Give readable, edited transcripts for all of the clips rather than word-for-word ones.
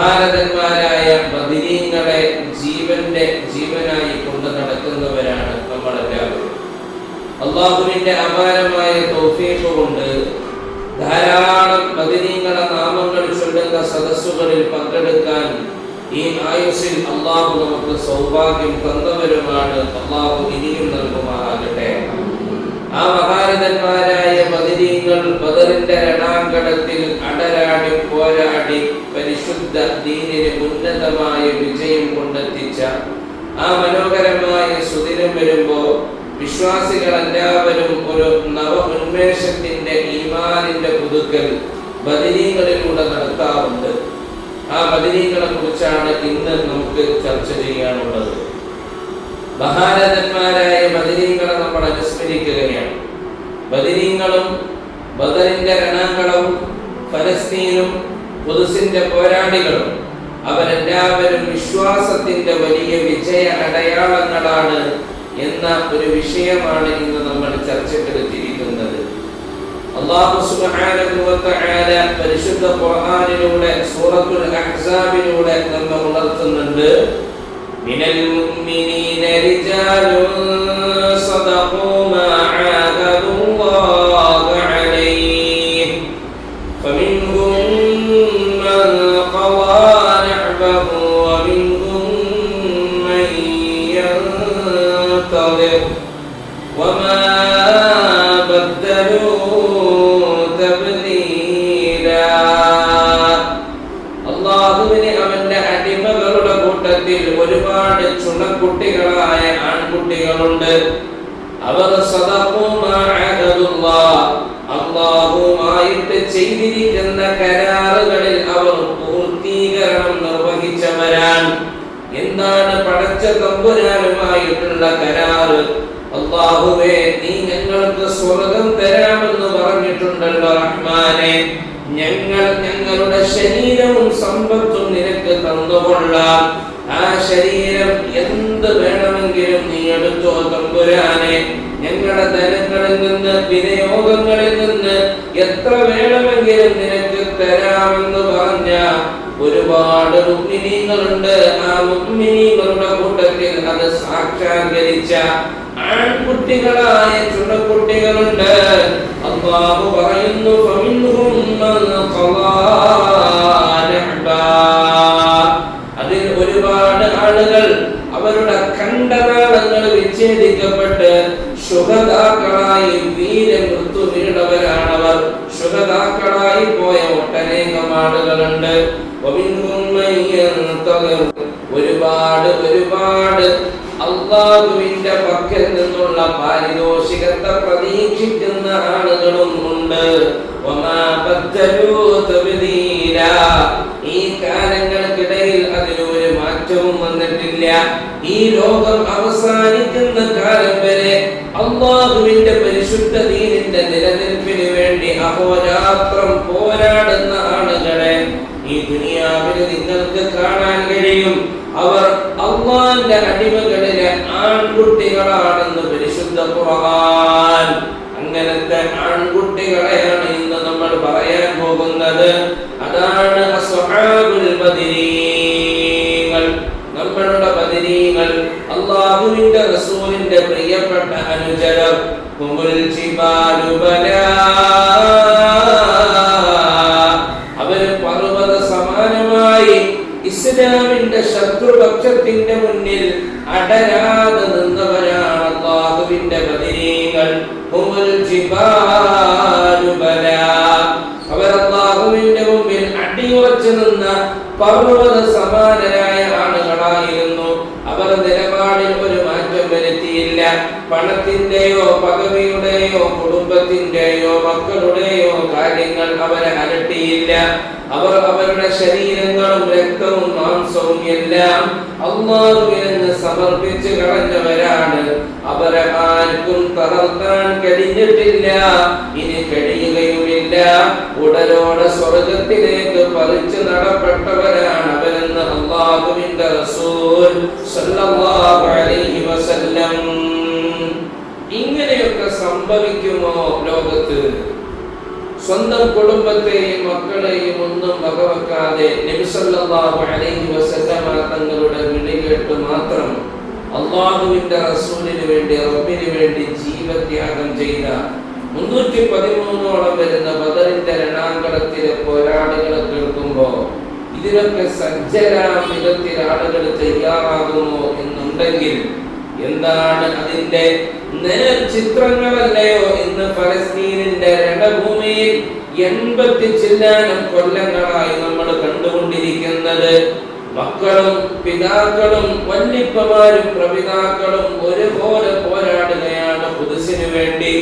മഹാരഥന്മാരായ ബദരീങ്ങളെ ജീവനായി കൊണ്ട് നടക്കുന്നവരാണ് നമ്മളെല്ലാവരും. അള്ളാഹുവിന്റെ അപാരമായ തൗഫീഖ് കൊണ്ട് ധാരാളം ബദരീങ്ങളെ നാമങ്ങൾ ചൊല്ലുന്ന സദസ്സുകളിൽ പങ്കെടുക്കാൻ ഈ ആയുസ്സിൽ അള്ളാഹു നമുക്ക് സൗഭാഗ്യം തന്നവരുമാണ്. അള്ളാഹു ഇനിയും നൽകുമാറാകട്ടെ. ആ മഹാരഥന്മാരായ ബദരീങ്ങൾ ബദറിന്റെ രണാങ്കണത്തിൽ അടരാടി പോരാടി പരിശുദ്ധ ദീനിന് ഉന്നതമായ വിജയം കൊണ്ടെത്തിച്ച ആ മനോഹരമായ സുദിനം വരുമ്പോൾ വിശ്വാസികൾ എല്ലാവരും ഒരു നവ ഉന്മേഷത്തിന്റെ ഈമാനിന്റെ പുതുക്കൽ ബദരീങ്ങളിലൂടെ നടത്താറുണ്ട്. ആ ബദരീങ്ങളെ കുറിച്ചാണ് ഇന്ന് നമുക്ക് ചർച്ച ചെയ്യാനുള്ളത്. മഹാരഥന്മാരായ ബദരീങ്ങളെ നമ്മൾ അനുസ്മരിക്കുകയാണ്. ബദരീങ്ങളും ബദറിന്റെ രണാങ്കളവും ഫലസ്തീനും ഖുദ്സിന്റെ പോരാളികളും അവരെല്ലാവരും വിശ്വാസത്തിന്റെ വലിയ വിജയ അടയാളങ്ങളാണ് എന്ന ഒരു വിഷയമാണ് ഇന്ന് നമ്മൾ ചർച്ചക്കെടുത്തിരിക്കുന്നത്. അല്ലാഹു സുബ്ഹാനഹു വ തആല പരിശുദ്ധ ഖുർആനിലൂടെ സൂറത്തുൽ അഹ്സാബിലൂടെ നമ്മെ ഉണർത്തുന്നുണ്ട്. മിനൽ മുഅ്മിനീന റിജാലുൻ സദഖൂ മാ ആഹദുല്ലാഹ അലൈഹി ഫമിൻഹും മൻ ഖളാ നഹ്ബഹു വമിൻഹും മൻ യന്തദിർ വമാ ബദ്ദലൂ തബ്ദീലാ. അല്ലാഹുവിനെ അവന്റെ അടിമകളുടെ കൂട്ടത്തിൽ ഒരുപാട് ചുണക്കുട്ടികളായ ആൺകുട്ടികളുണ്ട്. അവർ സദഖൂ മാ അഹദുല്ലാഹ്, അല്ലാഹുവുമായിട്ട് ചെയ്തിരിക്കുന്ന കരാറുകളിൽ അവർ പൂർത്തീകരണം നിർവഹിച്ചവരാണ്. എന്താണ് പടച്ച തമ്പുരാനുമായിട്ടുള്ള കരാറ്? അല്ലാഹുവേ, നീ ഞങ്ങൾക്ക് സ്വർഗ്ഗം തരാമെന്ന് പറഞ്ഞിട്ടുണ്ടല്ലോ റഹ്മാനെ. ഞങ്ങളുടെ ശരീരവും സമ്പത്തും നിനക്ക് തന്നുകൊള്ളാം. ആ ശരീരം എന്ത് വേണമെങ്കിലും നീ എടുത്തോ തമ്പുരാനെ. ഞങ്ങളുടെ ധനങ്ങളിൽ നിന്ന് വിനിയോഗങ്ങളിൽ നിന്ന് എത്ര വേണമെങ്കിലും നിനക്ക് തരാമെന്ന് പറഞ്ഞ ഒരുപാട് മുഅ്മിനീങ്ങളുണ്ട്. ആ മുഅ്മിനീങ്ങളുടെ കൂട്ടത്തിൽ അത് സാക്ഷാത്കരിച്ച ആൺകുട്ടികളായ ചുണക്കുട്ടികളുണ്ട്. അല്ലാഹു പറയുന്നു ഫമിൻഹും മൻ ഖളാ നഹ്ബാ. അതിൽ ഒരുപാട് ആളുകൾ അവരുടെ ഖണ്ഡനാളങ്ങൾ വിച്ഛേദിക്കപ്പെട്ട് ശുഹദാക്കളായി വീരമൃത്യു വീണവരാണവർ. ശുഹദാക്കളായി പോയ ഒട്ടനേകം ആളുകളുണ്ട്. ഒരുപാട് അല്ലാഹുവിന്റെ പക്കൽ നിന്നുള്ള പാരിതോഷികത്തെ പ്രതീക്ഷിക്കുന്ന ആളുകളും ഉണ്ട്. ഈ കാലങ്ങൾക്കിടയിൽ അതിലൊരു മാറ്റവും വന്നിട്ടില്ല. ഈ ലോകം അവസാനിക്കുന്ന കാലം വരെ അല്ലാഹുവിന്റെ പരിശുദ്ധ ദീനിന്റെ നിലനിൽപ്പിന് വേണ്ടി അഹോരാത്രം പോരാടുന്ന ആളുകളെ ഈ ദുനിയാവിൽ നിങ്ങൾക്ക് കാണാൻ കഴിയും. അവർ അല്ലാഹുവിന്റെ അടിമകളിലെ ആൺകുട്ടികളാണെന്ന് പരിശുദ്ധ ഖുർആൻ. അങ്ങനത്തെ ആൺകുട്ടികളെയാണ് ഇന്ന് നമ്മൾ പറയാൻ പോകുന്നത്. അതാണ് അസ്ഹാബുൽ ബദരീങ്ങൾ. നമ്മളുടെ ബദരീങ്ങൾ അല്ലാഹുവിന്റെ റസൂലിന്റെ പ്രിയപ്പെട്ട അനുചരർ. ഹുമുൽ ജിബാലു ബലാ, അവർ പർവ്വത സമാനമായി ഇസ്ലാമിന്റെ ശത്രുപക്ഷത്തിന്റെ മുന്നിൽ അടരാതെ നിന്നവരാണ് അല്ലാഹുവിന്റെ ബദരീങ്ങൾ. ഹുമുൽ ജിബാലു ബലാ, അവർ അല്ലാഹുവിന്റെ മുമ്പിൽ അടിയുറച്ചു നിന്ന പർവ്വത സമാനരായ ആളുകളായിരുന്നു. അവർ നിലപാടിൽ ഒരു മാറ്റം വരുത്തിയില്ല. പണത്തിന്റെയോ പദവിയുടെയോ കുടുംബത്തിന്റെയോ മക്കളുടെയോ കാര്യങ്ങൾ അവരെ അലട്ടിയില്ല. അവർ അവരുടെ ശരീരങ്ങളും രക്തവും മാംസവും എല്ലാം അല്ലാഹുവിന് സമർപ്പിച്ച് കളഞ്ഞവരാണ്. അവരെ ആർക്കും തളർത്താൻ കഴിഞ്ഞിട്ടില്ല, ഇനി കഴിയുകയുമില്ല. ഉടലോടെ സ്വർഗത്തിലേക്ക് പറിച്ചു നടപ്പെട്ടവരാണ് അവരെന്ന് അല്ലാഹുവിന്റെ റസൂൽ സല്ലല്ലാഹു അലൈഹി വസല്ലം. ഇങ്ങനെയൊക്കെ സംഭവിക്കുമോ ലോകത്ത്? സ്വന്തം കുടുംബത്തെയും മക്കളെയും ഒന്നും വകവെക്കാതെ നബി സല്ലല്ലാഹു അലൈഹി വസല്ലമ തങ്ങളുടെ വിളി കേട്ട് മാത്രം അല്ലാഹുവിന്റെ റസൂലിന് വേണ്ടി റബ്ബിന് വേണ്ടി ജീവത്യാഗം ചെയ്ത 313ഓളം വരുന്ന ബദറിന്റെ രണാങ്കണത്തിലെ പോരാളികളെ കേൾക്കുമ്പോൾ ഇതിനൊക്കെ സജ്ജരാം വിധത്തിൽ ആളുകൾ തയ്യാറാകുമോ എന്നുണ്ടെങ്കിൽ എന്താണ് അതിന്റെ നേർചിത്രങ്ങളല്ലയോ ഇന്ന് ഫലസ്തീനിന്റെ രണഭൂമിയിൽ 80 ചില്ലാനം കൊല്ലങ്ങളായി നമ്മൾ കണ്ടുകൊണ്ടിരിക്കുന്നത്. മക്കളും പിതാക്കളും വല്യപ്പമാരും പ്രപിതാക്കളും ഒരുപോലെ പോരാടുകയാണ് ഖുദ്സിനു വേണ്ടി.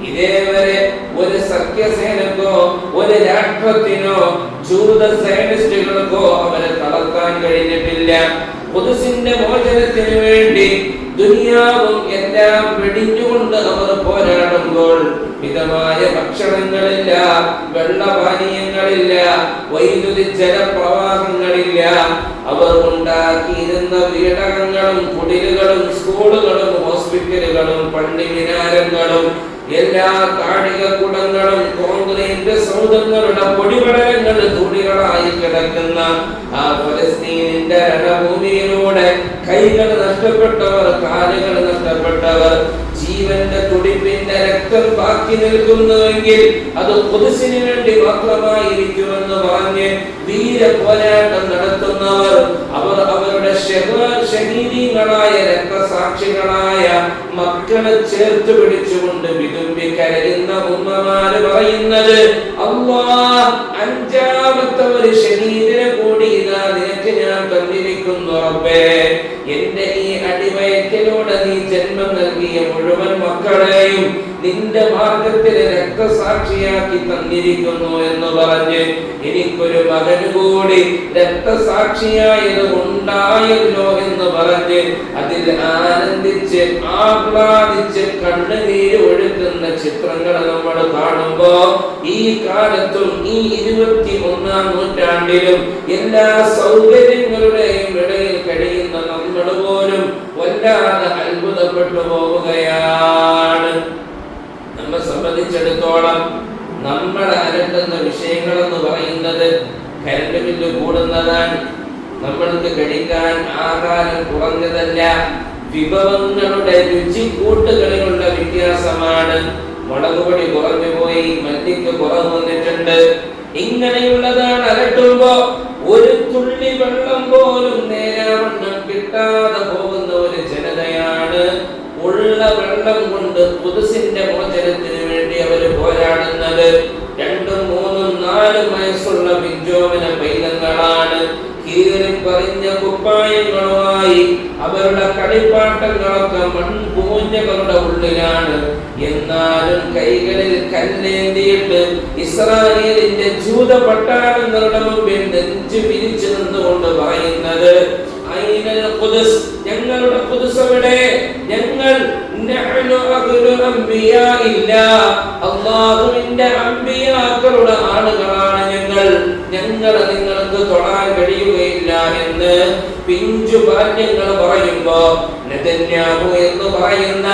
ഇതേവരെ ഒരു സഖ്യസേനക്കോ ഒരു രാഷ്ട്രത്തിനോ ജൂത സയനിസ്റ്റുകൾക്കോ അവരെ തളർത്താൻ കഴിഞ്ഞിട്ടില്ല. ഖുദ്സിന്റെ മോചനത്തിന് വേണ്ടി ദുനിയാവും എല്ലാം വെടിഞ്ഞുകൊണ്ട് അവർ പോരാടുമ്പോൾ മിതമായ ഭക്ഷണങ്ങളില്ല, വെള്ളപാനീയങ്ങളില്ല, വൈദ്യുതി ജലപ്രവാഹങ്ങളില്ല. അവർ ഉണ്ടാക്കിയിരുന്ന വീടകങ്ങളും കുടിലുകളും സ്കൂളുകളും ഹോസ്പിറ്റലുകളും പള്ളി മിനാരങ്ങളും എല്ലാ കാണിക കുടങ്ങളും കോൺക്രീറ്റ് സൗധങ്ങളുടെ പൊടിപടലങ്ങൾ തുണികളായി കിടക്കുന്ന ആ ഫലസ്തീനിന്റെ രണഭൂമിയിലൂടെ കൈകൾ നഷ്ടപ്പെട്ടവർ, കാലുകൾ നഷ്ടപ്പെട്ടവർ, ജീവന്റെ തുടിപ്പിന്റെ രക്തം ബാക്കി നിൽക്കുന്നുവെങ്കിൽ അത് ഖുദ്സിന് വേണ്ടി മാത്രമായിരിക്കുമെന്ന് പറഞ്ഞ് വീര പോരാട്ടം നടത്തുന്നവർ, അവർ അവരുടെ ഷഹീദീങ്ങളായ രക്തസാക്ഷികളായ മക്കളെ ചേർത്ത് പിടിച്ചുകൊണ്ട് വിതുമ്പി കരയുന്ന ഉമ്മമാര് പറയുന്നത്, അല്ലാഹ് അഞ്ചാമത്തെ ഒരു ഷഹീദിനെ കൂടി ഇതാ നിനക്ക് ഞാൻ തന്നിരിക്കുന്നു റബ്ബേ. എന്റെ ഈ അടിവയറ്റിലൂടെ നീ ജന്മം നൽകിയ മുഴുവൻ മക്കളെയും നിന്റെ മാർഗത്തിൽ രക്തസാക്ഷിയാക്കി തന്നിരിക്കുന്നു എന്ന് പറഞ്ഞ് എനിക്കൊരു മകന് കൂടി രക്തസാക്ഷിയായത് ഉണ്ടായല്ലോ എന്ന് പറഞ്ഞ് അതിൽ ആനന്ദിച്ച് ആഹ്ലാദിച്ച് കണ്ണുനീര് ഒഴുക്കുന്ന ചിത്രങ്ങൾ നമ്മൾ കാണുമ്പോ ഈ കാലത്തും ഈ 21-ാം നൂറ്റാണ്ടിലും എല്ലാ സൗകര്യങ്ങളുടെയും ഇടയിൽ കഴിയുന്ന നമ്മൾ പോലും വല്ലാതെ അത്ഭുതപ്പെട്ടു പോവുകയാണ്. നമ്മെ സംബന്ധിച്ചിടത്തോളം നമ്മളെ അലട്ടുന്ന വിഷയങ്ങൾ എന്ന് പറയുന്നത് കറണ്ട് ബില്ല് കൂടുന്നതാണ്, നമ്മൾക്ക് കഴിക്കാൻ ആഹാരം കുറഞ്ഞതല്ല, വിഭവങ്ങളുടെ രുചിക്കൂട്ടുകളിലുള്ള വ്യത്യാസമാണ്. മുളകുപൊടി കുറഞ്ഞു പോയി, മല്ലിക്ക് കുറവ് വന്നിട്ടുണ്ട്. ഇങ്ങനെയുള്ളതാണ് അലട്ടുമ്പോ ഒരു തുള്ളി വെള്ളം പോലും നേരാവണ്ണം കിട്ടാതെ പോകുന്ന ഒരു ജനതയാണ്. ഉള്ള വെള്ളം കൊണ്ട് ഖുദ്സിന്റെ മോചനത്തിന് വേണ്ടി അവർ പോരാടുന്നത്. 2, 3, 4 വയസ്സുള്ള പിഞ്ചോമന പൈതങ്ങളാണ്. കീറി പറഞ്ഞ കുപ്പായങ്ങളുമായി അവരുടെ കളിപ്പാട്ടങ്ങളൊക്കെ മൺപൂഞ്ഞകളുടെ ഉള്ളിലാണ്. എന്നാലും കൈകളിൽ കല്ലേന്തിയിട്ട് ഇസ്രായേലിന്റെ ജൂത പട്ടാളങ്ങളുടെ മുമ്പിൽ നെഞ്ചു വിരിച്ചു നിന്നുകൊണ്ട് പറയുന്നത്, ഐനൽ ഖുദ്സ്, ഞങ്ങളുടെ ഖുദ്സ് എവിടെ? ഞങ്ങൾ അല്ലാഹുവിന്റെ അമ്പിയാക്കളുടെ ആളുകളാണ് ഞങ്ങൾ, ഞങ്ങളെ നിങ്ങൾക്ക് തൊടാൻ കഴിയുകയില്ല എന്ന് പിഞ്ചു ബാല്യങ്ങൾ പറയുമ്പോ നെതന്യാഹു എന്ന് പറയുന്ന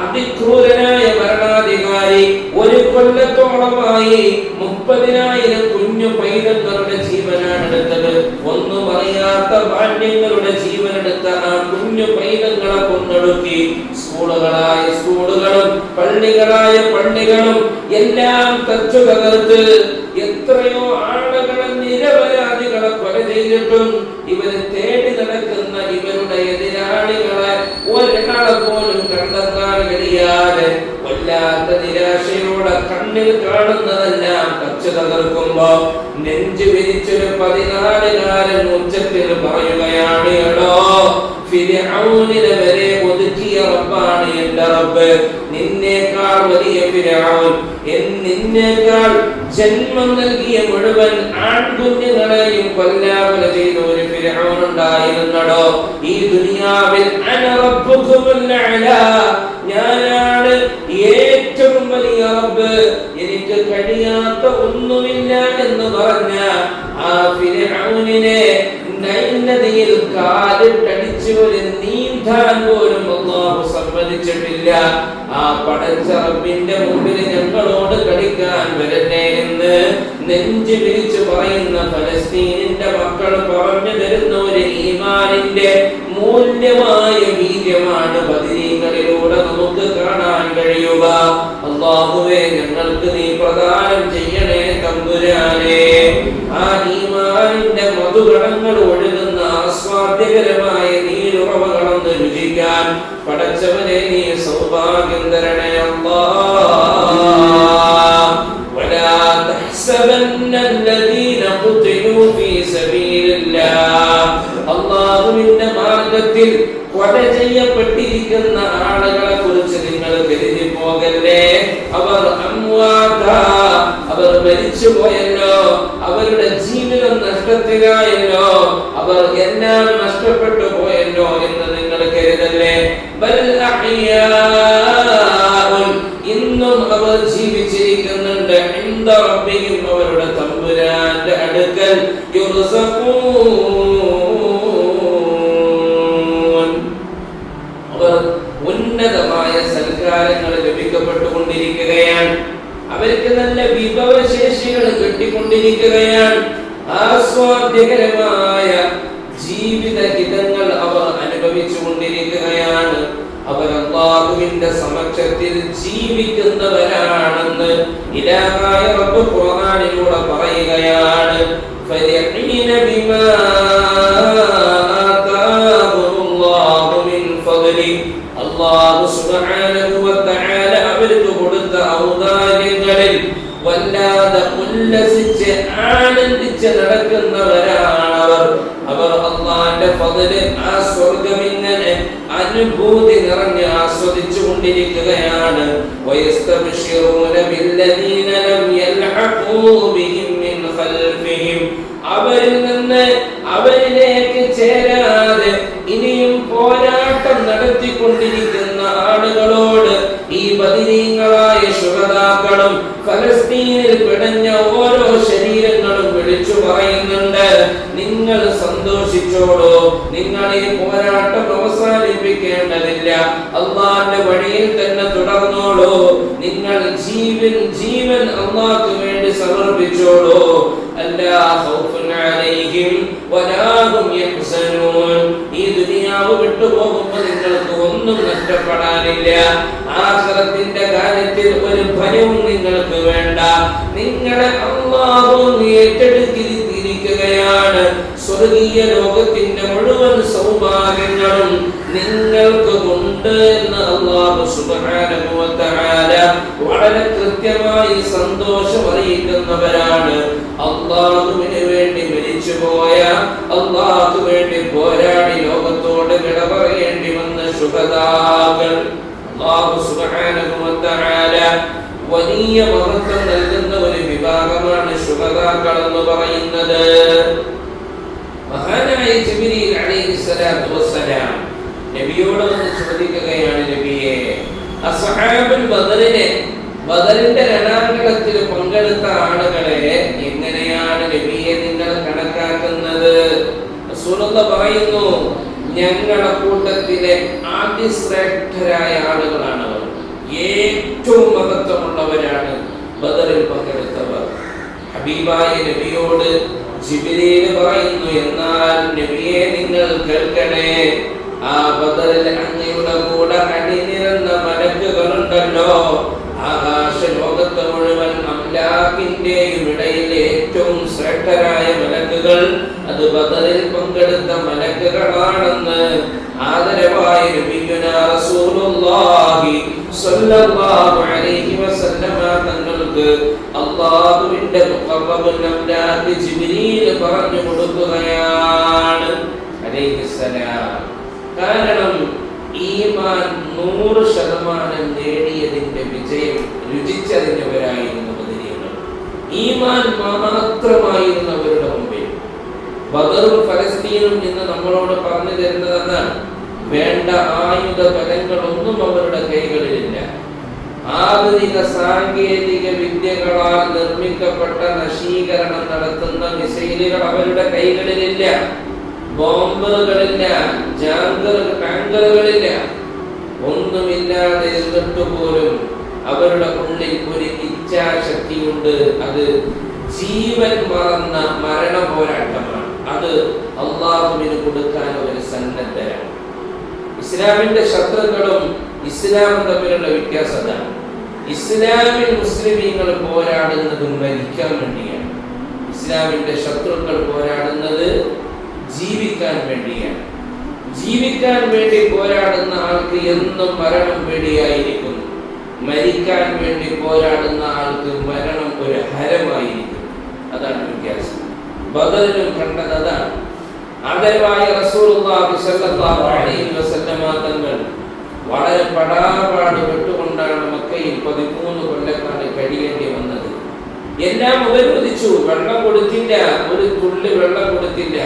അതിക്രൂരനായ ഭരണാധികാരി ഒരു കൊല്ലത്തോളമായി 30,000 കുഞ്ഞു പൈതങ്ങളുടെ ജീവനാണ് എടുത്തത്. ഒന്നും അറിയാത്ത ബാല്യങ്ങളുടെ ജീവനെടുത്ത ആ കുഞ്ഞു പൈതങ്ങളെ കൊന്നൊടുക്കി. സ്കൂളുകളായ സ്കൂളുകളും പള്ളികളായ പള്ളികളും എല്ലാം തച്ചു തകർത്ത് എത്രയോ ആളുകളെ നിരപരാധികളെ കൊല ചെയ്തിട്ടും ഇവര് തേടി നടക്കുന്ന ഇവരുടെ എതിരാളികളെ ഒരാളെ പോലും കണ്ടെത്താൻ കഴിയാതെ വല്ലാത്ത നിരാശയോടെ കണ്ണിൽ കാണുന്നതെല്ലാം തച്ചു തകർക്കുമ്പോ നെഞ്ചു വിരിച്ചൊരു 14-കാരൻ ഉച്ചത്തിൽ പറയുകയാണ്, എടോ ഫിർഔനിനെ വരെ ഒതുക്കിയ റബ്ബാണ് എന്റെ റബ്ബ്. നിന്നേക്കാൾ വലിയ ഫിർഔൻ, നിന്നേക്കാൾ ജന്മം നൽകിയ മുഴുവൻ ആൺകുഞ്ഞുങ്ങളെയും കൊല്ലാകൊല ചെയ്ത ഒരു ഫിർഔൻ ഉണ്ടായിരുന്നടോ ഈ ദുനിയാവിൽ. അന റബ്ബുകുമുൽ അഅ്ലാ, ഞാനാണ് ഏറ്റവും വലിയ റബ്ബ്, എനിക്ക് കഴിയാത്ത ഒന്നുമില്ല എന്ന് പറഞ്ഞ ആ ഫിർഔനിനെ നൈനതയിൽ കാലിട്ടടിച്ച് ഒരു നീന്താൻ പോലും അല്ലാഹു സമ്മതിച്ചിട്ടില്ല. ആ പടച്ച റബ്ബിന്റെ മുമ്പിൽ ഞങ്ങളോട് കളിക്കാൻ വരട്ടെ എന്ന് നെഞ്ചു വിരിച്ചു പറയുന്ന ഫലസ്തീനിന്റെ മക്കൾ പറഞ്ഞു തരുന്ന ഒരു ഈമാനിന്റെ മൂല്യമായ വീര്യമാണ് ബദരീങ്ങളിലൂടെ നമുക്ക് കാണാൻ കഴിയുക. അല്ലാഹുവേ, ഞങ്ങൾക്ക് നീ പ്രദാനം ചെയ്യണേ തമ്പുരാനേ. ആ ഈമാനിന്റെ മധുഗണങ്ങൾ ഒഴുകുന്ന ആസ്വാദ്യകരമായ നീരുറവകളൊന്ന് രുചിക്കാൻ പടച്ചവനെ നീ സൗഭാഗ്യം തരണേ അല്ലാഹ്. വലാ തഹ്സബന്ന الذين قتلوا في سبيل الله. അല്ലാഹുവിന്റെ മാർഗ്ഗത്തിൽ കൊല ചെയ്യപ്പെട്ടിരിക്കുന്ന ആളുകളെ കുറിച്ച് നിങ്ങൾ കരുതി പോകല്ലേ. അവർ അംവാതാ, അവർ മരിച്ചു പോയല്ലോ, അവരുടെ ജീവിതം നഷ്ടത്തിലായല്ലോ, അവർ എല്ലാം നഷ്ടപ്പെട്ടു പോയല്ലോ എന്ന് നിങ്ങൾ കരുതല്ലേ. ബൽ അഹ്യാഉൻ, ഇന്നും അവർ ജീവിച്ചിരിക്കുന്നുണ്ട്. ഇൻദ റബ്ബിഹിം, അവരുടെ തമ്പുരാന്റെ അടുക്കൽ. യുർസഖൂൻ, അവർ ഉന്നതമായ സൽക്കാരങ്ങൾ ലഭിക്കപ്പെട്ടുകൊണ്ടിരിക്കുകയാണ്. അവർക്ക് നല്ല വിഭവശേഷികൾ കിട്ടിക്കൊണ്ടിരിക്കുകയാണ്. ആസ്വാദ്യകരമായ ജീവിത ഹിതങ്ങൾ അവർ അനുഭവിച്ചു കൊണ്ടിരിക്കുകയാണ്. അവർ അല്ലാഹുവിന്റെ സമക്ഷത്തിൽ ജീവിക്കുന്നവരാണെന്ന് ഇലാഹായ റബ്ബ് ഖുർആനിലൂടെ പറയുകയാണ്. ഫരിഹീന ബിമാ ആതാഹുല്ലാഹു മിൻ ഫദ്ലി, അല്ലാഹു സുബ്ഹാനഹു വ തആല അവർക്ക് കൊടുത്ത ഔദാര്യങ്ങളിൽ വല്ലാതെ ഉല്ലസിച്ച് ആനന്ദിച്ച് നടക്കുന്നവരാണവർ. അവർ അല്ലാഹുവിന്റെ ഫദ്ല്, ആ സ്വർഗ്ഗം ഇങ്ങനെ അനുഭൂതി നിറഞ്ഞ് ആസ്വദിച്ചു കൊണ്ടിരിക്കുകയാണ്. വയസ്തബ്ശിറൂന ബില്ലദീന ലം യൽഹഖൂ ബിഹിം മിൻ ഖൽഫിഹിം, അവരിൽ നിന്ന് അവരിലേക്ക് ചേരാതെ ഇനിയും പോരാട്ടം നടത്തിക്കൊണ്ടിരിക്കുന്ന ആളുകളോട് ഈ ബദരീങ്ങളായ ശുഹദാക്കളും ഫലസ്തീനിൽ പിടഞ്ഞ ഓരോ ശരീരങ്ങളും വിളിച്ചു പറയുന്നുണ്ട്, നിങ്ങൾ സന്തോഷിച്ചോളൂ, നിങ്ങൾ ഈ പോരാട്ടം അവസാനിപ്പിക്കേണ്ടതില്ല, അല്ലാഹുവിന്റെ വഴിയിൽ തന്നെ തുടർന്നോളൂ, നിങ്ങൾ ജീവൻ അല്ലാഹുവിന് വേണ്ടി സമർപ്പിച്ചോളൂ. അല്ലാ ഖൗഫുൻ അലൈഹിം വലാ ഹും യഹ്സനൂൻ, ഈ ദുനിയാവ് വിട്ടുപോകുമ്പോൾ നിങ്ങൾക്ക് ഒന്നും നഷ്ടപ്പെടാനില്ല. ആഖിറത്തിന്റെ കാര്യത്തിൽ ഒരു ഭയവും നിങ്ങൾക്ക് വേണ്ട. നിങ്ങളെ അല്ലാഹു ഏറ്റെടുത്തിരിക്കുകയാണ്. സ്വർഗീയ ലോകത്തിന്റെ മുഴുവൻ സൗഭാഗ്യങ്ങളും നിങ്ങൾക്ക് ഉണ്ട് എന്ന് അല്ലാഹു സുബ്ഹാനഹു വ തആല വളരെ കൃത്യമായി സന്തോഷം അറിയിക്കുന്നവരാണ്. അല്ലാഹുവിന് വേണ്ടി മരിച്ചുപോയ, അല്ലാഹുവിന് വേണ്ടി പോരാടി ലോകത്തോട് വിട പറയേണ്ടി വന്ന ശുഹദാക്കൾ അല്ലാഹു സുബ്ഹാനഹു വ തആല വലിയ മഹത്വം നൽകുന്ന ഒരു വിഭാഗമാണ് ശുഹദാക്കൾ എന്ന് പറയുന്നത്. മഹാനായ ജിബ്രീൽ അലൈഹിസ്സലാത്തു വസ്സലാം നബിയോട് വന്ന് ചോദിക്കുകയാണ്, നബിയെ, അസ്ഹാബുൽ ബദറിന്റെ രണാങ്കണത്തിൽ പങ്കെടുത്ത ആളുകളെ എങ്ങനെയാണ് നബിയെ നിങ്ങൾ കണക്കാക്കുന്നത്? റസൂലുള്ളാഹി പറയുന്നു, ഞങ്ങളുടെ കൂട്ടത്തിലെ അതിശ്രേഷ്ഠരായ ആളുകളാണ് അവർ, ഏറ്റവും മഹത്വമുള്ളവരാണ് ബദറിൽ പങ്കെടുത്തവർ. ഹബീബായ നബിയോട് ജിബ്രീൽ പറയുന്നു, എന്നാൽ നബിയെ നിങ്ങൾ കേൾക്കണേ, ആ ബദറിൽ അങ്ങയുടെ കൂടെ അണിനിരന്ന മലക്കുകളുണ്ടല്ലോ, ആകാശ ലോകത്ത് മുഴുവൻ അംലാക്കിന്റെയും ഇടയിൽ ഏറ്റവും ശ്രേഷ്ഠരായ മലക്കുകൾ അത് ബദറിൽ പങ്കെടുത്ത മലക്കുകളാണെന്ന് ആദരവായ നബിയുനാ റസൂലുള്ളാഹി സ്വല്ലല്ലാഹു അലൈഹി വസല്ലമ തങ്ങൾക്ക് അല്ലാഹുവിന്റെ മുഖറബുൽ അംലാഖ് ജിബ്രീൽ പറഞ്ഞു കൊടുക്കുകയാണ് അലൈഹിസ്സലാം. കാരണം ഈമാൻ 100% നേടിയതിന്റെ വിജയം രുചിച്ചറിഞ്ഞവരായിരുന്നു ബദരീങ്ങൾ. ഈമാൻ മാത്രമായിരുന്നവരുടെ മുമ്പിൽ ബദറും ഫലസ്തീനും എന്ന് നമ്മളോട് പറഞ്ഞു തരുന്നതെന്നാണ്. വേണ്ട ആയുധ ബലങ്ങളൊന്നും അവരുടെ കൈകളിലില്ല. ആധുനിക സാങ്കേതിക വിദ്യകളാൽ നിർമ്മിക്കപ്പെട്ട നശീകരണം നടത്തുന്ന മിസൈലുകൾ അവരുടെ കൈകളിലില്ല. ബോംബുകളില്ല, ടാങ്കറുകളില്ല, ഒന്നുമില്ലാതെ ഇരുന്നിട്ട് പോലും അവരുടെ ഉള്ളിൽ ഒരു ഇച്ഛാശക്തിയുണ്ട്. അത് ജീവൻ മറന്ന മരണ പോരാട്ടമാണ്. അത് അള്ളാഹുവിന് കൊടുക്കാൻ ഒരു സന്നദ്ധരാണ്. ഇസ്ലാമിന്റെ ശത്രുക്കളും ഇസ്ലാമും തമ്മിലുള്ള വ്യത്യാസത, ഇസ്ലാമിൽ മുസ്ലിമീങ്ങൾ പോരാടുന്നത് മരിക്കാൻ വേണ്ടിയാണ്. ഇസ്ലാമിന്റെ ശത്രുക്കൾ പോരാടുന്നത് ജീവിക്കാൻ വേണ്ടിയാണ്. ജീവിക്കാൻ വേണ്ടി പോരാടുന്ന ആൾക്ക് എന്നും മരണം പേടിയായിരിക്കും. മരിക്കാൻ വേണ്ടി പോരാടുന്ന ആൾക്ക് മരണം ഒരു ഹരമായിരിക്കും. അതാണ് വ്യത്യാസം. ബദറിലും കണ്ടത് അതാണ്. ആദരവായ റസൂലുള്ളാഹി സ്വല്ലല്ലാഹു അലൈഹി വസല്ലമ തങ്ങൾ വളരെ പടാപാട് പെട്ടുകൊണ്ടാണ് മക്കയിൽ 13 കൊല്ലക്കാലം കഴിയേണ്ടി വന്നത്. എല്ലാം ഉപരോധിച്ചു, വെള്ളം കൊടുത്തില്ല, ഒരു തുള്ളി വെള്ളം കൊടുത്തില്ല.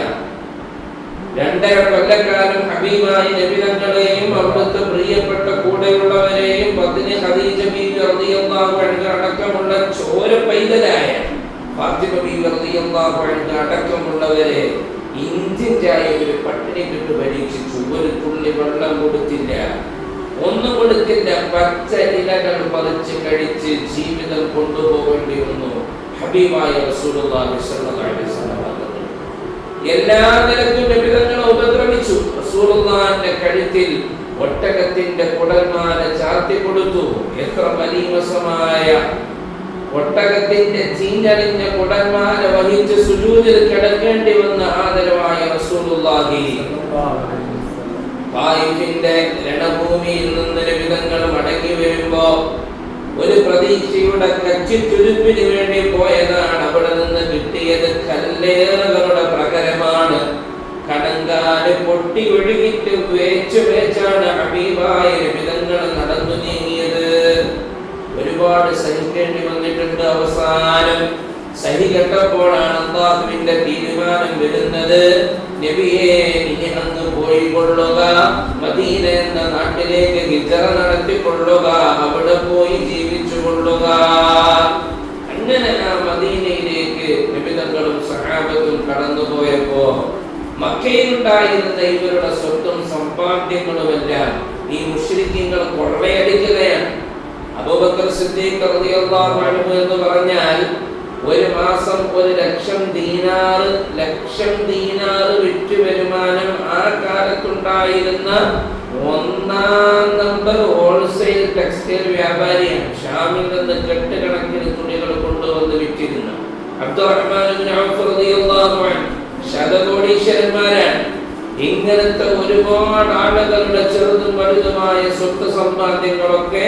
2.5 കൊല്ലക്കാലം ഹബീബായ നബി തങ്ങളെയും അവിടുത്തെ പ്രിയപ്പെട്ട കൂടെയുള്ളവരെയും പത്നി ഖദീജ ബീവി റളിയല്ലാഹു അൻഹ അടക്കമുള്ള ചോര പൈതലായ ഫാത്തിമ ബീവി റളിയല്ലാഹു അൻഹ അടക്കമുള്ളവരെ ഇന്ത്യൻ ചായ ഒരു പട്ടിണി കിട്ടു പരീക്ഷിച്ചു. ഒരു തുള്ളി വെള്ളം കൊടുത്തില്ല, ഒന്നും കൊടുത്തില്ല. പച്ച ഇലകൾ പറിച്ച് കഴിച്ച് ജീവിതം കൊണ്ടുപോകേണ്ടി വന്നു ഹബീബായ റസൂലുള്ളാഹി സ്വല്ലല്ലാഹു അലൈഹി വസല്ലം. എല്ലാ നിലക്കും നബി തങ്ങളെ ഉപദ്രവിച്ചു. റസൂലുള്ളാഹിന്റെ കഴുത്തിൽ ഒട്ടകത്തിന്റെ കുടൽമാല ചാർത്തി കൊടുത്തു. എത്ര മലീമസമായ ഒട്ടകത്തിന്റെ ചീഞ്ഞളിഞ്ഞ കുടൽമാല വഹിച്ച് സുജൂദിൽ കിടക്കേണ്ടി വന്ന ആദരവായ റസൂലുള്ളാഹി തായിഫിന്റെ രണഭൂമിയിൽ നിന്ന് നബി തങ്ങൾ മടങ്ങി വരുമ്പോ ഒരു പ്രതീക്ഷയുടെ കച്ചിത്തുരുപ്പിന് വേണ്ടി പോയതാണ്. അവിടെ നിന്ന് കിട്ടിയത് കല്ലേറുകളുടെ പ്രകരമാണ്. കടങ്കാല് പൊട്ടി ഒഴുകിട്ട് വേച്ചാണ് ഹബീബായ നബി തങ്ങൾ നടന്നു നീങ്ങിയത്. ഒരുപാട് സഹിക്കേണ്ടി വന്നിട്ടുണ്ട്. അവസാനം സഹികെട്ടപ്പോഴാണ് അല്ലാഹുവിന്റെ തീരുമാനം വരുന്നത്. നബിയെ, ഇനി അങ്ങ് പോയിക്കൊള്ളുക, മദീന എന്ന നാട്ടിലേക്ക് ഹിജ്റ നടത്തിക്കൊള്ളുക, അവിടെ പോയി ജീവിച്ചു കൊള്ളുക. അങ്ങനെ ആ മദീനയിലേക്ക് നബി തങ്ങളും സഹാബത്തും കടന്നുപോയപ്പോ മക്കയിലുണ്ടായിരുന്ന ഇവരുടെ സ്വത്തും സമ്പാദ്യങ്ങളുമെല്ലാം ഈ മുശ്രിക്കീങ്ങൾ കൊള്ളയടിക്കുകയാണ്. അബൂബക്കർ സിദ്ദീഖ് റളിയല്ലാഹു അൻഹു എന്ന് പറഞ്ഞാൽ ഒരു മാസം 1,00,000 ദീനാറ് വിറ്റ് വരുമാനം ആ കാലത്തുണ്ടായിരുന്ന 1-ാം നമ്പർ ഹോൾസെയിൽ ടെക്സ്റ്റൈൽ വ്യാപാരിയാണ്. ഷാമിൽ നിന്ന് കെട്ടുകണക്കിന് തുണികൾ കൊണ്ടുവന്ന് വിറ്റിരുന്നു. അബ്ദുറഹ്മാൻ ഇബ്നു ഔഫ് റളിയല്ലാഹു അൻഹു ശതകോടീശ്വരന്മാരാണ്. ഇങ്ങനത്തെ ഒരുപാട് ആളുകളുടെ ചെറുതും വലുതുമായ സ്വത്ത് സമ്പാദ്യങ്ങളൊക്കെ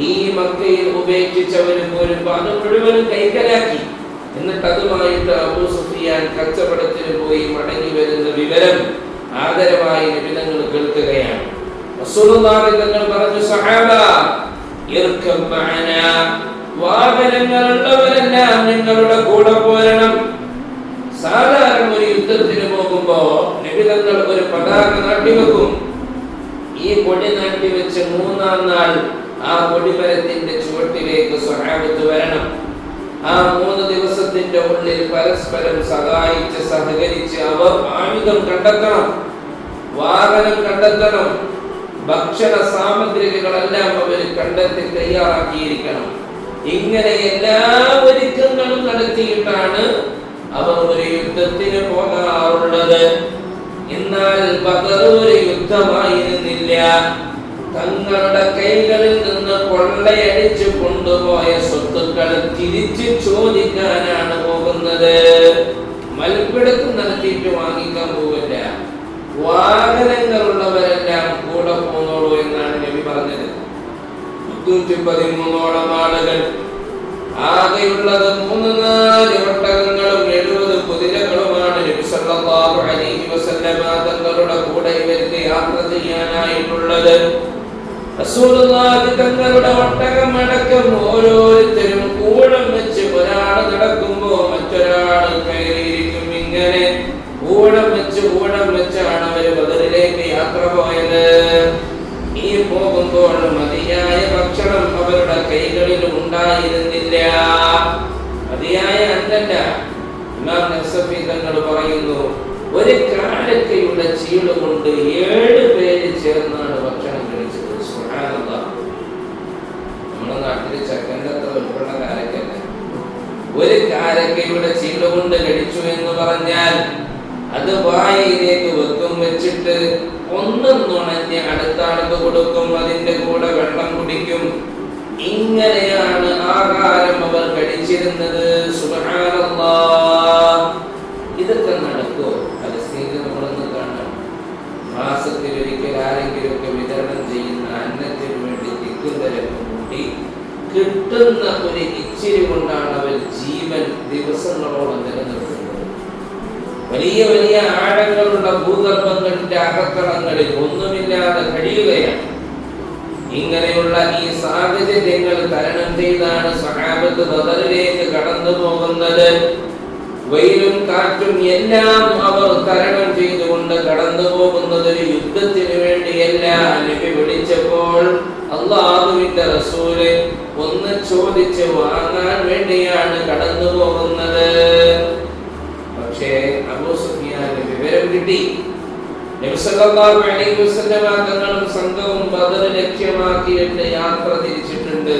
ഈ മക്കയിൽ ഉപേക്ഷിച്ചവര് പോലും അത് മുഴുവനും കൈക്കലാക്കി. എന്നിട്ട് അതുമായിട്ട് അബൂ സുഫിയാൻ കച്ചവടത്തിന് പോയി മടങ്ങി വരുന്ന വിവരം ആദരവായി നബി തങ്ങൾ കേൾക്കുകയാണ്. റസൂലുള്ളാഹി തങ്ങൾ പറഞ്ഞു, സഹാബ ഇർകം മഅനാ, വാഹനങ്ങളുള്ളവരെല്ലാം നിങ്ങളുടെ കൂടെ പോരണം. സാധാരണ ഒരു യുദ്ധത്തിന് പോകുമ്പോ നബി തങ്ങൾ ഒരു പതാക നാട്ടിവെക്കും. ഈ കൊടി നാട്ടിവെച്ച് 3-ാം നാൾ ആ കൊടിമരത്തിന്റെ ചുവട്ടിലേക്ക് സ്വഹാബത്ത് വരണം. ആ 3 ദിവസത്തിന്റെ ഉള്ളിൽ പരസ്പരം സഹായിച്ച് സഹകരിച്ച് അവർ ആയുധം കണ്ടെത്തണം, വാഹനം കണ്ടെത്തണം, ഭക്ഷണ സാമഗ്രികളെല്ലാം അവർ കണ്ടെത്തി തയ്യാറാക്കിയിരിക്കണം. ഇങ്ങനെ എല്ലാ ഒരുക്കങ്ങളും നടത്തിയിട്ടാണ് അവർ ഒരു യുദ്ധത്തിന് പോകാറുള്ളത്. എന്നാൽ ബദർ ഒരു യുദ്ധമായിരുന്നില്ല. തങ്ങളുടെ കൈകളിൽ നിന്ന് കൊള്ളയടിച്ചു കൊണ്ടുപോയ സ്വത്തുക്കൾ തിരിച്ചു ചോദിക്കാനാണ് പോകുന്നത്. മൽപ്പിടുത്തം നടത്തിയിട്ട് വാങ്ങിക്കാൻ പോവില്ല. വാഹനങ്ങളുള്ളവരെല്ലാം കൂടെ പോന്നോളൂ എന്നാണ് നബി പറഞ്ഞത്. 313 ആളുകൾ, ആകെയുള്ളത് 3-4 ഒട്ടകങ്ങളും 70 കുതിരകളുമാണ് നബി സല്ലല്ലാഹു അലൈഹി വസല്ലമ തങ്ങളുടെ കൂടെ ഇവർക്ക് യാത്ര ചെയ്യാനായിട്ടുള്ളത്. റസൂലുള്ളാഹി തങ്ങളുടെ ഒട്ടകം അടക്കം ഓരോരുത്തരും കൂടം വെച്ച് ഒരാൾ നടക്കുമ്പോ മറ്റൊരാൾ കയറിയിരിക്കും. ഇങ്ങനെ കൂടം വെച്ചാണ് അവര് ബദറിലേക്ക് യാത്ര പോയത്. ഈ പോകുമ്പോൾ മതിയായ ഭക്ഷണം അവരുടെ കൈകളിൽ ഉണ്ടായിരുന്നില്ല. മതിയായ അന്നല്ല. ഇമാം നസഫി തങ്ങൾ പറയുന്നു, ഒരു കാരക്കയുടെ ചീള് കൊണ്ട് 7 പേര് ചേർന്നാണ് ഭക്ഷണം കഴിച്ചത്. സുബ്ഹാനല്ലാഹ്. നമ്മുടെ നാട്ടില് ചക്കന്റെ അത്ര ഉൾപ്പെടുന്ന കാരക്കല്ല. ഒരു കാരക്കയുടെ ചീള് കൊണ്ട് കഴിച്ചു എന്ന് പറഞ്ഞാൽ അത് വായിലേക്ക് വെച്ചിട്ട് ഒന്ന് നുണഞ്ഞ് അടുത്ത ആൾക്ക് കൊടുക്കും, അതിന്റെ കൂടെ വെള്ളം കുടിക്കും. ഇങ്ങനെയാണ് ആഹാരം അവർ കഴിച്ചിരുന്നത്. സുബ്ഹാനല്ലാഹ്. ഇതൊക്കെ നടക്കുമോ? പലസ്തീനിൽ നമ്മളൊന്ന് കാണാം. മാസത്തിലൊരിക്കൽ ആരെങ്കിലും ഒക്കെ വിതരണം ചെയ്യുന്ന അന്നത്തിന് വേണ്ടി തിക്കുന്തരൊക്കെ കൂട്ടി കിട്ടുന്ന ഒരു ഇച്ചിരി കൊണ്ടാണ് അവർ ജീവൻ ദിവസങ്ങളോളം നിലനിർത്തുന്നത്. വലിയ വലിയ ആഴങ്ങളുള്ള ഭൂഗർഭങ്ങളുടെ അകത്തളങ്ങളിൽ ഒന്നുമില്ലാതെ കഴിയുകയാണ്. ഇങ്ങനെയുള്ള ഈ സാഹചര്യങ്ങൾ തരണം ചെയ്താണ് സഹാബത്ത് ബദറിലേക്ക് കടന്നു പോകുന്നത്. വെയിലും കാറ്റും എല്ലാം അവർ തരണം ചെയ്തുകൊണ്ട് കടന്നു പോകുന്നത് ഒരു യുദ്ധത്തിന് വേണ്ടിയല്ല. നബി വിളിച്ചപ്പോൾ അല്ലാഹുവിന്റെ റസൂല് ഒന്ന് ചോദിച്ച് വാങ്ങാൻ വേണ്ടിയാണ് കടന്നു പോകുന്നത്. പക്ഷേ അബൂ സുഫിയാന് വിവരം കിട്ടി. നബി സല്ലല്ലാഹു അലൈഹി വസല്ലം തങ്ങളും സംഘവും ബദർ ലക്ഷ്യമാക്കിയിട്ട് യാത്ര തിരിച്ചിട്ടുണ്ട്.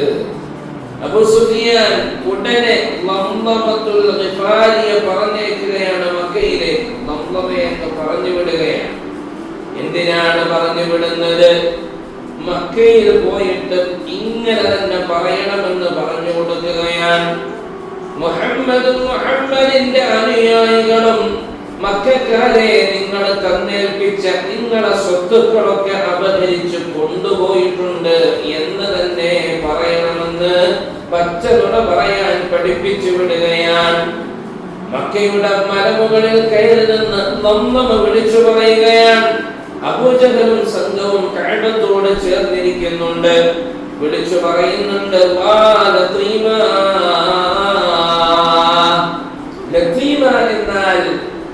അബൂ സുഫിയാൻ ഉടനെ ലംലമത്തുൽ ഗിഫാരിയെ പറഞ്ഞേക്കുകയാണ് മക്കയിലേക്ക്. ലംലമയെ അങ്ങ് പറഞ്ഞു വിടുകയാണ്. എന്തിനാണ് പറഞ്ഞു വിടുന്നത്? മക്കയിൽ പോയിട്ട് ഇങ്ങനെ തന്നെ പറയണമെന്ന് പറഞ്ഞു കൊടുക്കുകയാണ്. മുഹമ്മദിന്റെ അനുയായികളും മക്കക്കാരെ നിങ്ങൾ തന്നേൽപ്പിച്ച നിങ്ങളുടെ സ്വത്തുക്കളൊക്കെ അപഹരിച്ചു കൊണ്ടുപോയിട്ടുണ്ട് എന്ന് തന്നെ പറയണമെന്ന് പച്ചനുണ പറയാൻ പഠിപ്പിച്ചു വിടുകയാണ്. മക്കയുടെ മലമുകളിൽ കയറി നിന്ന് ലംലമ വിളിച്ചു പറയുകയാണ്. അബൂജഹലും സംഘവും കഅബത്തോട് ചേർന്നിരിക്കുന്നുണ്ട്. വിളിച്ചു പറയുന്നുണ്ട്, ലത്തീമ എന്നാൽ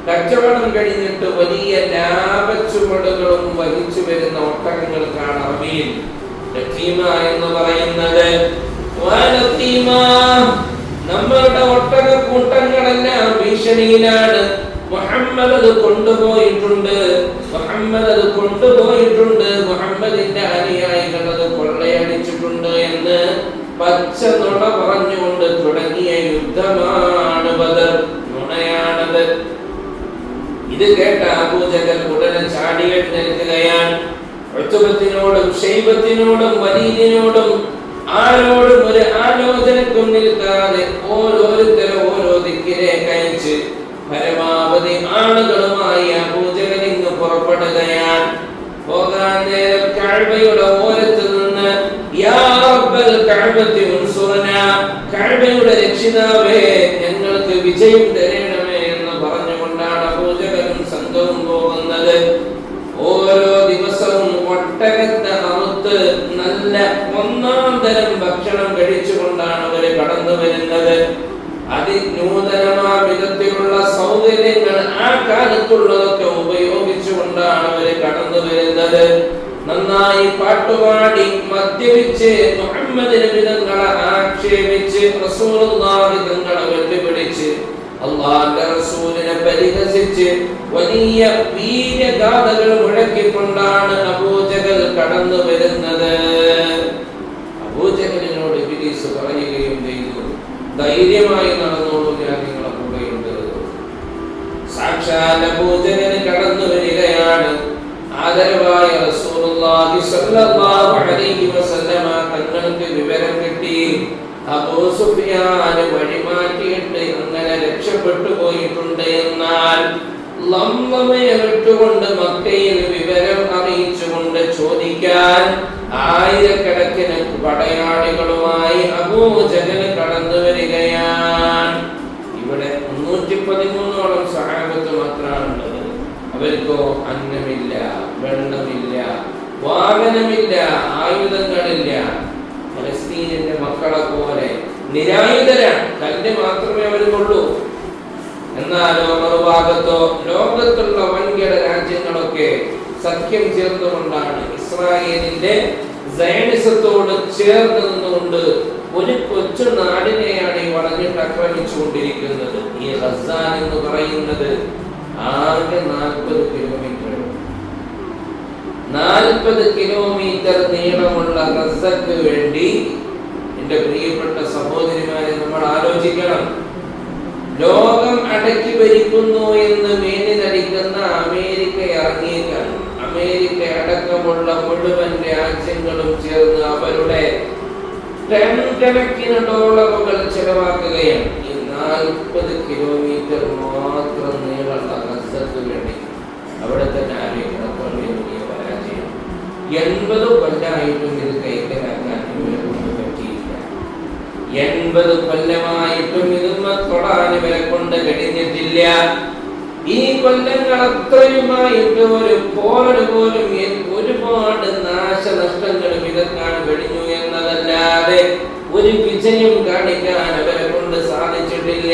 കച്ചവടം കഴിഞ്ഞിട്ട് വലിയ ലാഭച്ചുമടുകളും വഹിച്ചു വരുന്ന ഒട്ടകങ്ങൾക്കാണ് അറബിയിൽ ലത്തീമ എന്ന് പറയുന്നത്. നമ്മളുടെ ഒട്ടക കൂട്ടങ്ങളെല്ലാം ഭീഷണിയിലാണ്. മുഹമ്മദ് അത് കൊണ്ടുപോയിട്ടുണ്ട്, മുഹമ്മദിന്റെ അനുയായികൾ അത് കൊള്ളയടിച്ചിട്ടുണ്ട് എന്ന് പച്ച നുണ പറഞ്ഞുകൊണ്ട് തുടങ്ങിയ യുദ്ധമാണ് ബദർ. നുണയാണത്. ഇത് കേട്ട അബൂജഹൽ ഉടനെ ചാടിയെഴുന്നേൽക്കുകയാണ്. ഉത്ബത്തിനോടും ശൈബത്തിനോടും വലീദിനോടും ആരോടും ഒരു ആലോചനക്കും നിൽക്കാതെ ഓരോരുത്തരും ഓരോ ദിക്കിലേക്ക് അയച്ച് പരമാവധി ആളുകളുമായി അബൂജഹൽ ഇങ്ങ് പുറപ്പെടുകയാണ്. പോകാൻ നേരം കഅബയുടെ ഓരത്ത് നിന്ന് യാ റബ്ബൽ കഅബത്തി ഉൻസുറനാ, കഅബയുടെ രക്ഷിതാവേ ഞങ്ങൾക്ക് വിജയം തരണമേ എന്ന് പറഞ്ഞുകൊണ്ടാണ് അബൂജഹലും സംഘവും പോകുന്നത്. ഓരോ ദിവസവും ഒട്ടകത്തെ അറുത്ത് നല്ല ഒന്നാം തരം ഭക്ഷണം കഴിച്ചുകൊണ്ടാണ് അവർ കടന്നു വരുന്നത്. അതിനൂതനമായ വിധത്തിലുള്ള സൗകര്യങ്ങൾ ആ കാലത്തുള്ളതൊക്കെ ഉപയോഗിച്ചുകൊണ്ടാണ് അവർ കടന്നു വരുന്നത്. നന്നായി പാട്ടുപാടി മദ്യപിച്ച് മുഹമ്മദിനെ വിധങ്ങളെ ആക്ഷേപിച്ച് റസൂലുള്ളാഹി തങ്ങളെ വെല്ലുവിളിച്ച് അല്ലാഹുവിന്റെ റസൂലിനെ പരിഹസിച്ച് വലിയ വീര്യഗാഥകൾ മുഴക്കിക്കൊണ്ടാണ് അബൂജഹൽ കടന്നു വരുന്നത്. അബൂജഹലിനോട് ഇബ്ലീസ് പറയുകയും ചെയ്തു, ധൈര്യമായി നടന്നോളൂ, ഞാൻ നിങ്ങളെ കൂടെയുണ്ട്. സാക്ഷാൽ അബൂജഹൽ കടന്നു വരികയാണ്. ആദരവായ റസൂലുള്ളാഹി സ്വല്ലല്ലാഹു അലൈഹി വസല്ലമ തങ്ങൾക്ക് വിവരം കിട്ടി. അബൂ സുഫിയാൻ വഴിമാറ്റിയിട്ട് അങ്ങനെ രക്ഷപ്പെട്ടു പോയിട്ടുണ്ട്. എന്നാൽ ലംലമയെ വിട്ടുകൊണ്ട് മക്കയിൽ വിവരം അറിയിച്ചുകൊണ്ട് ചോദിക്കാൻ ആയിരക്കണക്കിന് പടയാളികളുമായി അബൂജഹൽ കടന്നു വരികയാണ്. ഇവിടെ 313ഓളം സഹാബത്ത് മാത്രമാണുള്ളത്. അവർക്കോ അന്നമില്ല, വെള്ളമില്ല, വാഹനമില്ല, ആയുധങ്ങളില്ല. ഫലസ്തീനിന്റെ മക്കളെ പോലെ നിരായുധരാണ്. കല്ല് മാത്രമേ അവർക്കുള്ളൂ. എന്നാലോ മറുഭാഗത്തോ ലോകത്തുള്ള വൻകിട രാജ്യങ്ങളൊക്കെ സഖ്യം ചേർന്നുകൊണ്ടാണ് ഇസ്രായേലിന്റെ സയനിസത്തോട് ചേർന്ന് നിന്നുകൊണ്ട് ഒരു കൊച്ചു നാടിനെയാണ് ഈ വളഞ്ഞിട്ട് ആക്രമിച്ചുകൊണ്ടിരിക്കുന്നത്. ഈ ഗസ എന്ന് പറയുന്നത് ആകെ 40 കിലോമീറ്റർ. 40 കിലോമീറ്റർ നീളമുള്ള ഗസക്ക് വേണ്ടി എന്റെ പ്രിയപ്പെട്ട സഹോദരിമാരെ നമ്മൾ ആലോചിക്കണം. ലോകം അടക്കി ഭരിക്കുന്നു എന്ന് മേനി നടിക്കുന്ന അമേരിക്ക ഇറങ്ങിയേക്കാണ്. അമേരിക്ക അടക്കമുള്ള മുഴുവൻ രാജ്യങ്ങളും ചേർന്ന് അവരുടെ ടൺ കണക്കിന് ഡോളറുകൾ ചെലവാക്കുകയാണ് ഈ 40 കിലോമീറ്റർ മാത്രം നീളമുള്ള ഗസക്ക് വേണ്ടി. അവിടെ തന്നെ ആലോചിക്കണം, വലിയ പരാജയം. 80 കൊല്ലമായിട്ടും ഇത് കൈക്കലാക്കാൻ ഇവരെ കൊണ്ട് പറ്റിയില്ല. 80 കൊല്ലമായിട്ടും ഇതൊന്നും തൊടാൻ ഇവരെ കൊണ്ട് കഴിഞ്ഞിട്ടില്ല. ഈ കൊല്ലങ്ങൾ അത്രയുമായിട്ട് ഒരു പോരട് പോലും ഒരുപാട് നാശനഷ്ടങ്ങൾ വിതക്കാൻ കഴിഞ്ഞു എന്നതല്ലാതെ ഒരു വിജയം കാണിക്കാൻ അവരെ കൊണ്ട് സാധിച്ചിട്ടില്ല.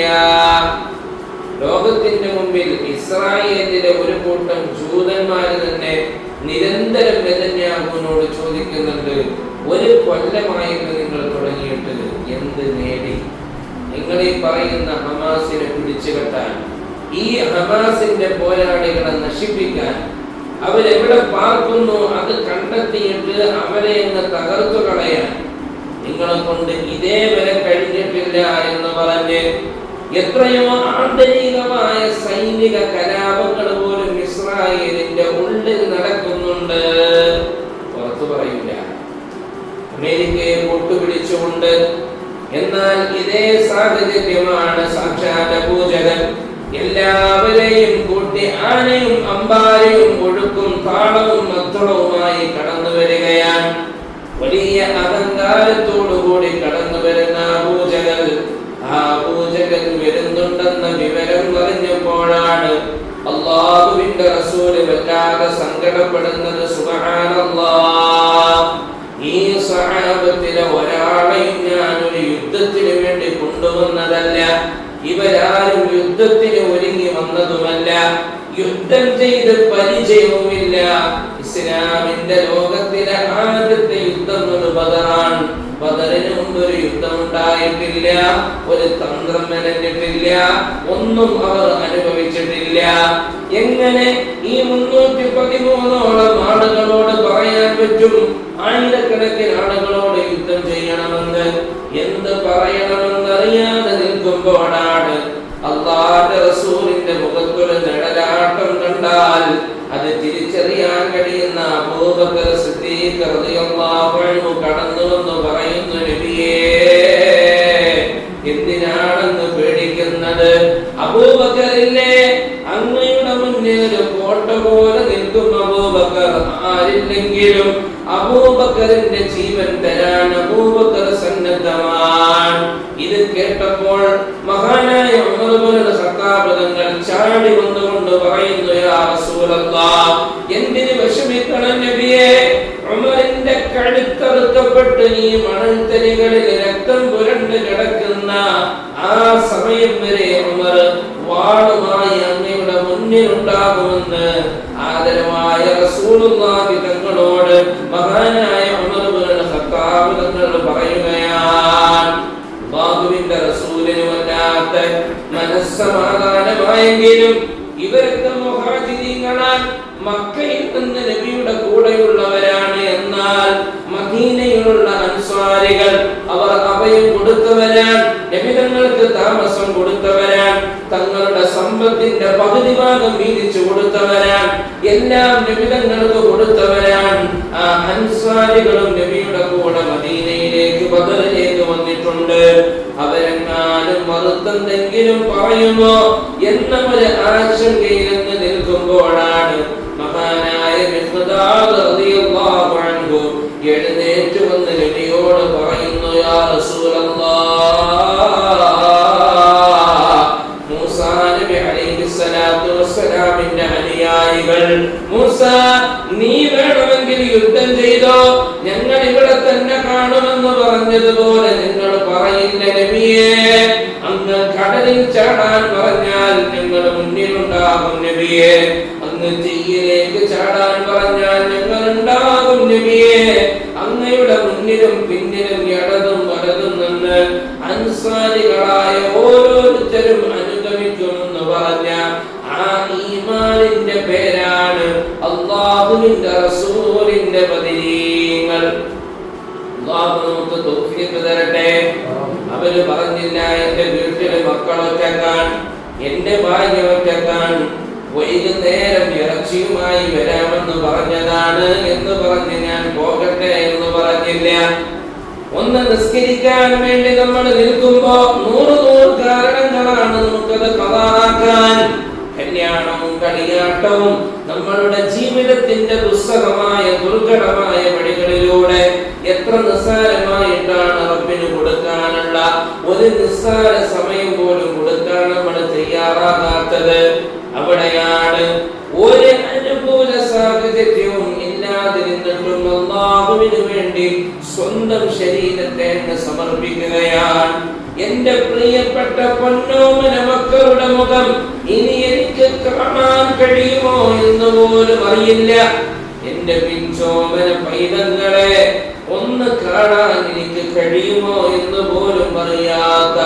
ലോകത്തിന്റെ മുമ്പിൽ ഇസ്രായേലിലെ ഒരു കൂട്ടം ജൂതന്മാര് തന്നെ നിരന്തരം നെതന്യാഹുവിനോട് ചോദിക്കുന്നുണ്ട്, ഒരു കൊല്ലമായിട്ട് നിങ്ങൾ തുടങ്ങിയിട്ട് എന്ത് നേടി? നിങ്ങൾ ഈ പറയുന്ന ഹമാസിനെ പിടിച്ചു കെട്ടാൻ, ഈ ഹമാസിന്റെ പോരാളികളെ നശിപ്പിക്കാൻ, അവരെവിടെ പാർക്കുന്നു അത് കണ്ടെത്തിയിട്ട് അവരെ അങ്ങ് തകർത്തു കളയാൻ നിങ്ങളെ കൊണ്ട് ഇതേവരെ കഴിഞ്ഞിട്ടില്ല എന്ന് പറഞ്ഞ് എത്രയോ ആന്തരികമായ സൈനിക കലാപങ്ങൾ പോലും ഇസ്രായേലിന്റെ ഉള്ളിൽ നടക്കുന്നുണ്ട്. പുറത്തു പറയില്ല, അമേരിക്കയെ കൂട്ടുപിടിച്ചുകൊണ്ട്. എന്നാൽ ഇതേ സാഹചര്യമാണ് സാക്ഷാൽ അബൂജഹൽ എല്ലാവരെയും കൂട്ടി ആനയും അമ്പാരയും ഒഴുക്കും താളവും മദ്ദളവുമായി കടന്നു വരികയാണ്. വലിയ അഹങ്കാരത്തോടുകൂടി കടന്നു വരുന്ന അബൂജഹൽ വരുന്നുണ്ടെന്ന വിവരം അറിഞ്ഞപ്പോഴാണ് അല്ലാഹുവിന്റെ റസൂല് വല്ലാതെ സങ്കടപ്പെടുന്നത്. സുബ്ഹാനല്ലാഹ്, ഈ സഹാബത്തിലെ ഒരാളെയും ഞാൻ ഒരു യുദ്ധത്തിന് വേണ്ടി കൊണ്ടുവന്നതല്ല, ഇവരാരും യുദ്ധത്തിന് ഒരുങ്ങി വന്നതുമല്ല, യുദ്ധം ചെയ്ത് പരിചയവുമില്ല. ഇസ്ലാമിന്റെ ലോകത്തിലെ ആദ്യത്തെ യുദ്ധം ഒരു ബദറാണ്. ബദറിന് മുമ്പ് ഒരു യുദ്ധം ഉണ്ടായിട്ടില്ല, ഒരു തന്ത്രം മെനഞ്ഞിട്ടില്ല, ഒന്നും അവർ അനുഭവിച്ചിട്ടില്ല. എങ്ങനെ ഈ 313ഓളം ആളുകളോട് പറയാൻ പറ്റും ആയിരക്കണക്കിന് ആളുകളോട് യുദ്ധം ചെയ്യണമെന്ന്? എന്ത് പറയണമെന്നറിയാതെ നിൽക്കുമ്പോഴാണ് അല്ലാഹുവിന്റെ റസൂലിന്റെ മുഖത്തൊരു നിഴലാട്ടം കണ്ടാൽ അത് തിരിച്ചറിയാൻ കഴിയുന്ന അബൂബക്കർ സിദ്ദീഖ് റളിയല്ലാഹു അൻഹു കടന്നു വന്ന് പറയുന്നു, നബിയേ, എന്തിനാണെന്ന് പേടിക്കുന്നത്? അബൂബക്കറില്ലേ, അങ്ങയുടെ മുന്നിൽ ഒരു കോട്ട പോലെ നിൽക്കും അബൂബക്കർ. ആരില്ലെങ്കിലും അബൂബക്കറിന്റെ ജീവൻ തരാൻ അബൂബക്കർ സന്നദ്ധമാണ്. ഇത് കേട്ടപ്പോൾ മഹാനായ ഉമർ ഇബ്നുൽ ഖത്താബ് തങ്ങൾ ചാടി വന്നുകൊണ്ട് പറയുന്നു, യാ റസൂലല്ലാഹ്, എന്തിന് വിഷമിക്കണം നബിയേ? ഉമറിന്റെ കഴുത്തറുക്കപ്പെട്ട് ഈ മണൽത്തരികളിൽ രക്തം പുരണ്ട് കിടക്കുന്ന ആ സമയം വരെ ഉമർ വാളുമായി അങ്ങയുടെ മുന്നിലുണ്ടാകുമെന്ന് ആദരവായ റസൂലുള്ളാഹി തങ്ങളോട് മഹാനായ ഉമർ ഇബ്നുൽ ഖത്താബ് തങ്ങൾ പറയുകയാണ്. അല്ലാഹുവിന്റെ റസൂലിന് വല്ലാത്ത മനസ്സമാധാനമായെങ്കിലും ഇവരൊക്കെ മുഹാജിരീങ്ങളാണ്, മക്കയിൽ നിന്ന് നബിയുടെ കൂടെയുള്ളവരാണ്. എന്നാൽ മദീനയിലുള്ള അൻസ്വാരികൾ അവർ അഭയം കൊടുത്തവരാണ്, നബി തങ്ങൾക്ക് താമസം കൊടുത്തവരാണ്, തങ്ങളുടെ സമ്പത്തിന്റെ പകുതി ഭാഗം വീതിച്ചു കൊടുത്തവരാണ്, എല്ലാം നബി തങ്ങൾക്ക് കൊടുത്തവരാണ്. ആ അൻസ്വാരികളും നബിയുടെ കൂടെ മദീനയിലേക്ക് ബദറിലേക്ക് വന്നിട്ടുണ്ട്. അവരെങ്ങാനും മറുത്തെന്തെങ്കിലും പറയുമോ എന്ന ഒരു ആശങ്കയിൽ നിന്ന് നിൽക്കുമ്പോഴാണ് മഹാനായ മിഖ്ദാദ് റളിയല്ലാഹു അൻഹു എഴുന്നേറ്റ് വന്ന് നബിയോട് പറയുന്നു, യാ റസൂലല്ലാഹ്, മൂസാ നബി അലൈഹിസ്സലാത്തു വസ്സലാമിന്റെ അനുയായികൾ, മൂസ നീ വേണമെങ്കിൽ യുദ്ധം ചെയ്തോ, ഞങ്ങൾ ഇവിടെ തന്നെ കാണുമെന്ന് പറഞ്ഞതുപോലെ നിങ്ങൾ പറയില്ല നബിയേ. അങ്ങ് കടലിൽ ചാടാൻ പറഞ്ഞാൽ ഞങ്ങൾ മുന്നിലുണ്ടാകും നബിയേ. അങ്ങ് തീയിലേക്ക് ചാടാൻ പറഞ്ഞാൽ ഞങ്ങൾ ഉണ്ടാകും നബിയേ. അങ്ങയുടെ മുന്നിലും പിന്നിലും ഇടതും വലതും നിന്ന് അൻസാരികളായ ഓരോരുത്തരും അനുഗമിക്കുമെന്ന് പറഞ്ഞ ആ ഈ അല്ലാഹുവിന്റെ റസൂലിന്റെ ബദരീങ്ങൾ. അല്ലാഹു നമുക്ക് തൗഫീഖ് തരട്ടെ. അവര് പറഞ്ഞില്ല എന്റെ വീട്ടിലെ മക്കളൊറ്റക്കാൻ, എന്റെ ഭാര്യ ഒറ്റക്കാൻ, വൈകുന്നേരം ഇറച്ചിയുമായി വരാമെന്ന് പറഞ്ഞതാണ് എന്ന് പറഞ്ഞ് ഞാൻ പോകട്ടെ എന്ന് പറഞ്ഞില്ല. ഒന്ന് നിസ്കരിക്കാൻ വേണ്ടി നമ്മൾ നിൽക്കുമ്പോ 100 കാരണങ്ങളാണ് നമുക്കത് ഖളാക്കാൻ. കല്യാണവും കളിയാട്ടവും നമ്മളുടെ ജീവിതത്തിന്റെ ദുസ്സഹമായ ദുർഘടമായ വഴികളിലൂടെ എത്ര നിസ്സാരമായിട്ടാണ് റബ്ബിന് കൊടുക്കാനുള്ള ഒരു നിസ്സാര സമയം പോലും കൊടുക്കാൻ നമ്മൾ തയ്യാറാകാത്തത്. അവിടെയാണ് ഒരു അനുകൂല സാഹചര്യവും ഇല്ലാതിരുന്നിട്ടും അല്ലാഹുവിന് വേണ്ടി സ്വന്തം ശരീരത്തെ സമർപ്പിക്കുകയാണ്. എന്റെ പ്രിയപ്പെട്ട പൊന്നോമന മക്കളുടെ മുഖം ഇനി എനിക്ക് കാണാൻ കഴിയുമോ എന്ന് പോലും അറിയില്ല. എന്റെ പിഞ്ചോമന പൈതങ്ങളെ ഒന്ന് കാണാൻ എനിക്ക് കഴിയുമോ എന്ന് പോലും അറിയാത്ത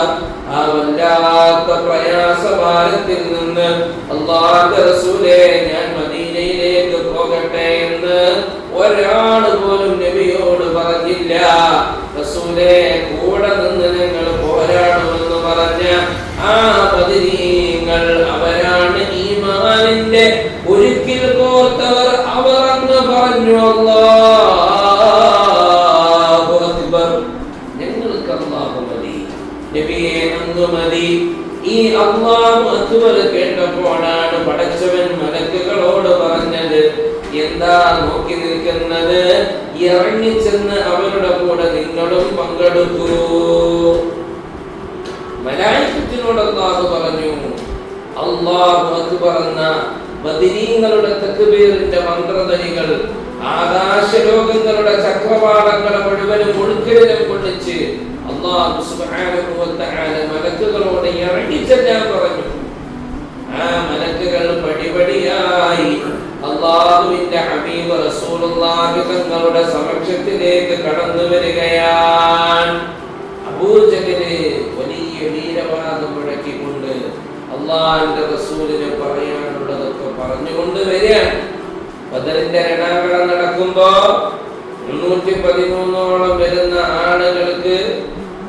ആ വല്ലാത്ത പ്രയാസഭാരത്തിൽ നിന്ന് അല്ലാഹുവിന്റെ റസൂലേ ഞാൻ മദീനയിലേക്ക് പോകട്ടെ എന്ന് ഒരാൾ പോലും നബിയോട് പറഞ്ഞില്ല. റസൂലേ കൂടെ നിന്ന് ഞങ്ങൾ പോരാടുമെന്ന് പറഞ്ഞ ആ ബദരീങ്ങൾ അവരാണ് ഈമാനിന്റെ ഒരിക്കൽ കോർത്തവർ. അവർ അങ്ങ് പറഞ്ഞു അല്ലാഹു അക്ബർ, ഞങ്ങൾക്ക് അല്ലാഹു മതി, നബിയെ അങ്ങ് മതി. ഈ അല്ലാഹു അക്ബർ കേട്ടപ്പോഴാണ് പടച്ചവൻ മലക്കുകളോട് പറഞ്ഞത്, എന്താ നോക്കി നിൽക്കുന്നത്, ഇറങ്ങിച്ചെന്ന് അവരുടെ കൂടെ നിങ്ങളും പങ്കെടുക്കൂ. മലായികത്തിനോട് അല്ലാഹു പറഞ്ഞു, അല്ലാഹു അക്ബർ എന്ന ബദരീങ്ങളുടെ തക്ബീറിന്റെ മന്ത്രധ്വനികൾ ആകാശലോകങ്ങളുടെ ചക്രവാളങ്ങളെ മുഴുവനും മുഴുക്കലിലും കൊള്ളിച്ച് അല്ലാഹു സുബ്ഹാനഹു വ തആല മലക്കുകളോട് ഇറങ്ങിച്ചെല്ലാൻ പറഞ്ഞു. ആ മലക്കുകൾ പടിപടിയായി അല്ലാഹുവിന്റെ ഹബീബ് റസൂലുള്ളാഹി തങ്ങളുടെ സമക്ഷത്തിലേക്ക് കടന്നു വരികയാണ്. അബൂജഹൽ വലിയ വീരവാദം മുഴക്കിക്കൊണ്ട് അല്ലാഹുവിന്റെ റസൂലിനെ പറയാനുള്ളതൊക്കെ പറഞ്ഞുകൊണ്ട് വരികയാണ്. ബദറിന്റെ രണാകളം നടക്കുമ്പോ 313ഓളം വരുന്ന ആളുകൾക്ക്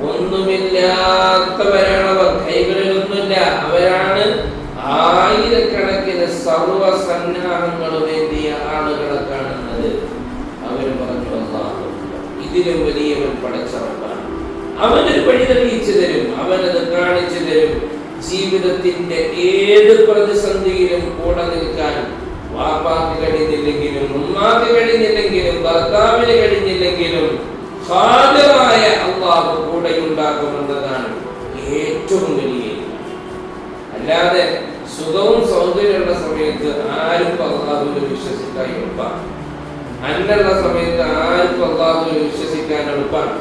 ഒന്നുമില്ലാത്തവരാണ് അവർ, കൈകളിലൊന്നുമില്ല. അവരാണ് ആയിരക്കണക്കിന് സർവസന്നാഹങ്ങളും വേണ്ടിയ ആളുകളെ കാണുന്നത്. അവര് പറഞ്ഞു, അല്ലാഹു ഇതിലും വലിയവൻ പടച്ചറപ്പാണ്, അവനൊരു വഴി തെളിയിച്ചു തരും, അവനത് കാണിച്ചു തരും. ജീവിതത്തിന്റെ ഏത് പ്രതിസന്ധിയിലും കൂടെ നിൽക്കാൻ വാപ്പാക്ക് കഴിഞ്ഞില്ലെങ്കിലും, ഉമ്മാക്ക് കഴിഞ്ഞില്ലെങ്കിലും, ഭർത്താവിന് കഴിഞ്ഞില്ലെങ്കിലും ഖാദിറായ അല്ലാഹു കൂടെ ഉണ്ടാകുമെന്നതാണ് ഏറ്റവും വലിയ. അല്ലാതെ സുഖവും സൗന്ദര്യമുള്ള സമയത്ത് ആരും അല്ലാഹുവിനെ വിശ്വസിക്കാൻ എളുപ്പമാണ്. അന്നുള്ള സമയത്ത് ആരും അല്ലാഹുവിനെ വിശ്വസിക്കാൻ എളുപ്പമാണ്.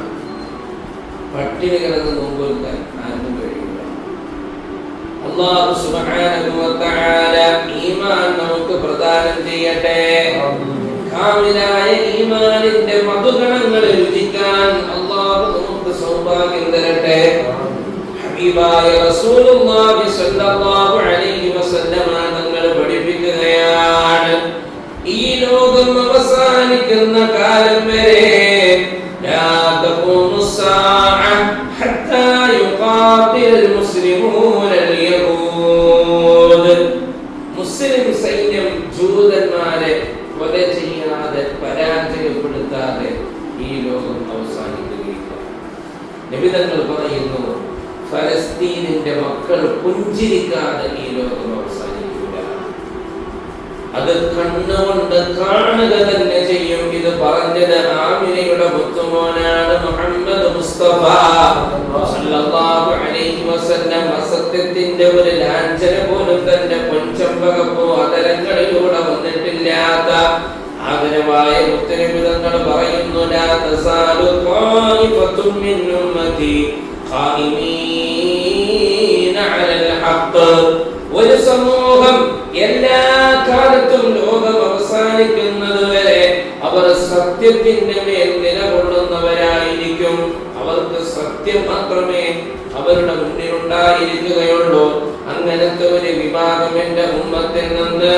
പട്ടിണി കിടന്ന് നോമ്പ് വെക്കാൻ ആർക്കും കഴിയില്ല. അല്ലാഹു സുബ്ഹാനഹു വ തആല ഈമാൻ നമുക്ക് പ്രദാനം ചെയ്യട്ടെ. കാമിലായ ഈമാനിന്റെ മധുഗണങ്ങൾ രുചിക്കാൻ അല്ലാഹു നമുക്ക് സൗഭാഗ്യം തരട്ടെ. ഹബീബായ റസൂലുള്ളാഹി സ്വല്ലല്ലാഹു അലൈഹി വസല്ലമ തങ്ങൾ പഠിപ്പിക്കുകയാണ്, ഈ ലോകം അവസാനിക്കുന്ന കാലം വരെ ലാ തഖൂമു സ്സാഅ ഹത്താ യുഖാതിൽ മുസ്ലിമൂന അൽ-യഹൂദ്. മുസ്ലിം സൈന്യം ജൂതന്മാരെ കൊല ചെയ്യാതെ പരാജയപ്പെടുത്താതെ ഈ ലോകം അവസാനിക്കുകയില്ല. നബി തങ്ങൾ പറയുന്നു, ഫലസ്തീനിന്റെ മക്കൾ പുഞ്ചിരിക്കാതെ ഈ ലോകം അവസാനിക്കില്ല. അത് കണ്ണുകൊണ്ട് കാണുക തന്നെ ചെയ്യും. ഇത് പറഞ്ഞത് ആമിനയുടെ മുത്തുമോനാണ് മുഹമ്മദ് മുസ്തഫ സല്ലല്ലാഹു അലൈഹി വസല്ലം. അസത്യത്തിന്റെ ഒരു ലാഞ്ചന പോലും തന്റെ പൊൻചമ്പകപ്പോ അതരങ്ങളിലൂടെ വന്നിട്ടില്ലാത്ത ആദരവായ മുത്തനബി തങ്ങൾ പറയുന്നു, ലാ തസാലു ത്വായിഫത്തും മിൻ ഉമ്മതി ഖായിമീന അലൽ ഹഖ്. ഒരു സമൂഹം എല്ലാ കാലത്തും ലോകം അവസാനിക്കുന്നത് വരെ അവർ സത്യത്തിന്റെ മേൽ നിലകൊള്ളുന്നവരായിരിക്കും. അവർക്ക് സത്യം മാത്രമേ അവരുടെ മുന്നിൽ ഉണ്ടായിരിക്കുകയുള്ളൂ. അങ്ങനത്തെ ഒരു വിഭാഗം എന്റെ ഉമ്മത്തിൽ നിന്ന്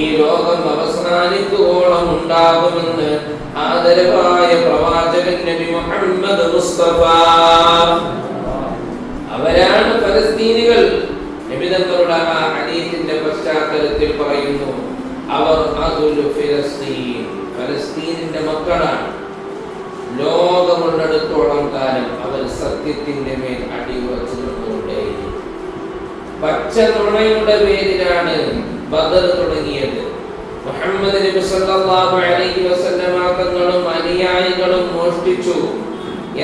ഈ ലോകം അവസാനിക്കും. അവസാനിക്കുവോളം ഉണ്ടാകുമെന്ന് ആദരവായ പ്രവാചകൻ നബി മുഹമ്മദ് മുസ്തഫ. അവരാണ് ഫലസ്തീനികൾ. നബി തങ്ങളുടെ ആ ഹദീസിന്റെ പശ്ചാത്തലത്തിൽ പറയുന്നു, അവർ ഫലസ്തീനിന്റെ മക്കളാണ്. ലോകമുള്ളിടത്തോളം കാലം അവർ സത്യത്തിന്റെ മേൽ അടിയുറച്ചു നിന്നുകൊണ്ടേയിരിക്കും. പച്ച നുണയുടെ പേരിലാണ് ബദർ തുടങ്ങിയത്. മുഹമ്മദ് നബി സല്ലല്ലാഹു അലൈഹി വസല്ലമ തങ്ങളും അനുയായികളും മോഷ്ടിച്ചു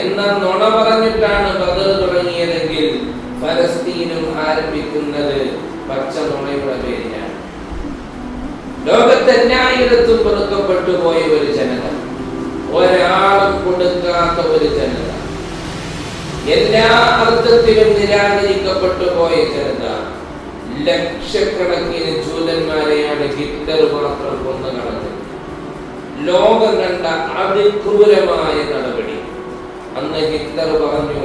എന്ന നുണ പറഞ്ഞിട്ടാണ് ബദർ തുടങ്ങിയതെങ്കിൽ ഫലസ്തീനും ആരംഭിക്കുന്നത് പച്ച നുണയുടെ പേരിലാണ്. ലോകത്തെല്ലായിടത്തും വെറുക്കപ്പെട്ടു പോയ ഒരു ജനത, ഒരാളും കൊടുക്കാത്ത ഒരു ജനത, എല്ലാ അർത്ഥത്തിലും നിരാകരിക്കപ്പെട്ടു പോയ ജനത. ലക്ഷക്കണക്കിന് ജൂതന്മാരെയാണ് ഹിറ്റ്ലർ മാത്രം കൊന്നു കളഞ്ഞത്. ലോകം കണ്ട അതിക്രൂരമായ നടപടി. അന്ന് ഹിറ്റ്ലർ പറഞ്ഞു,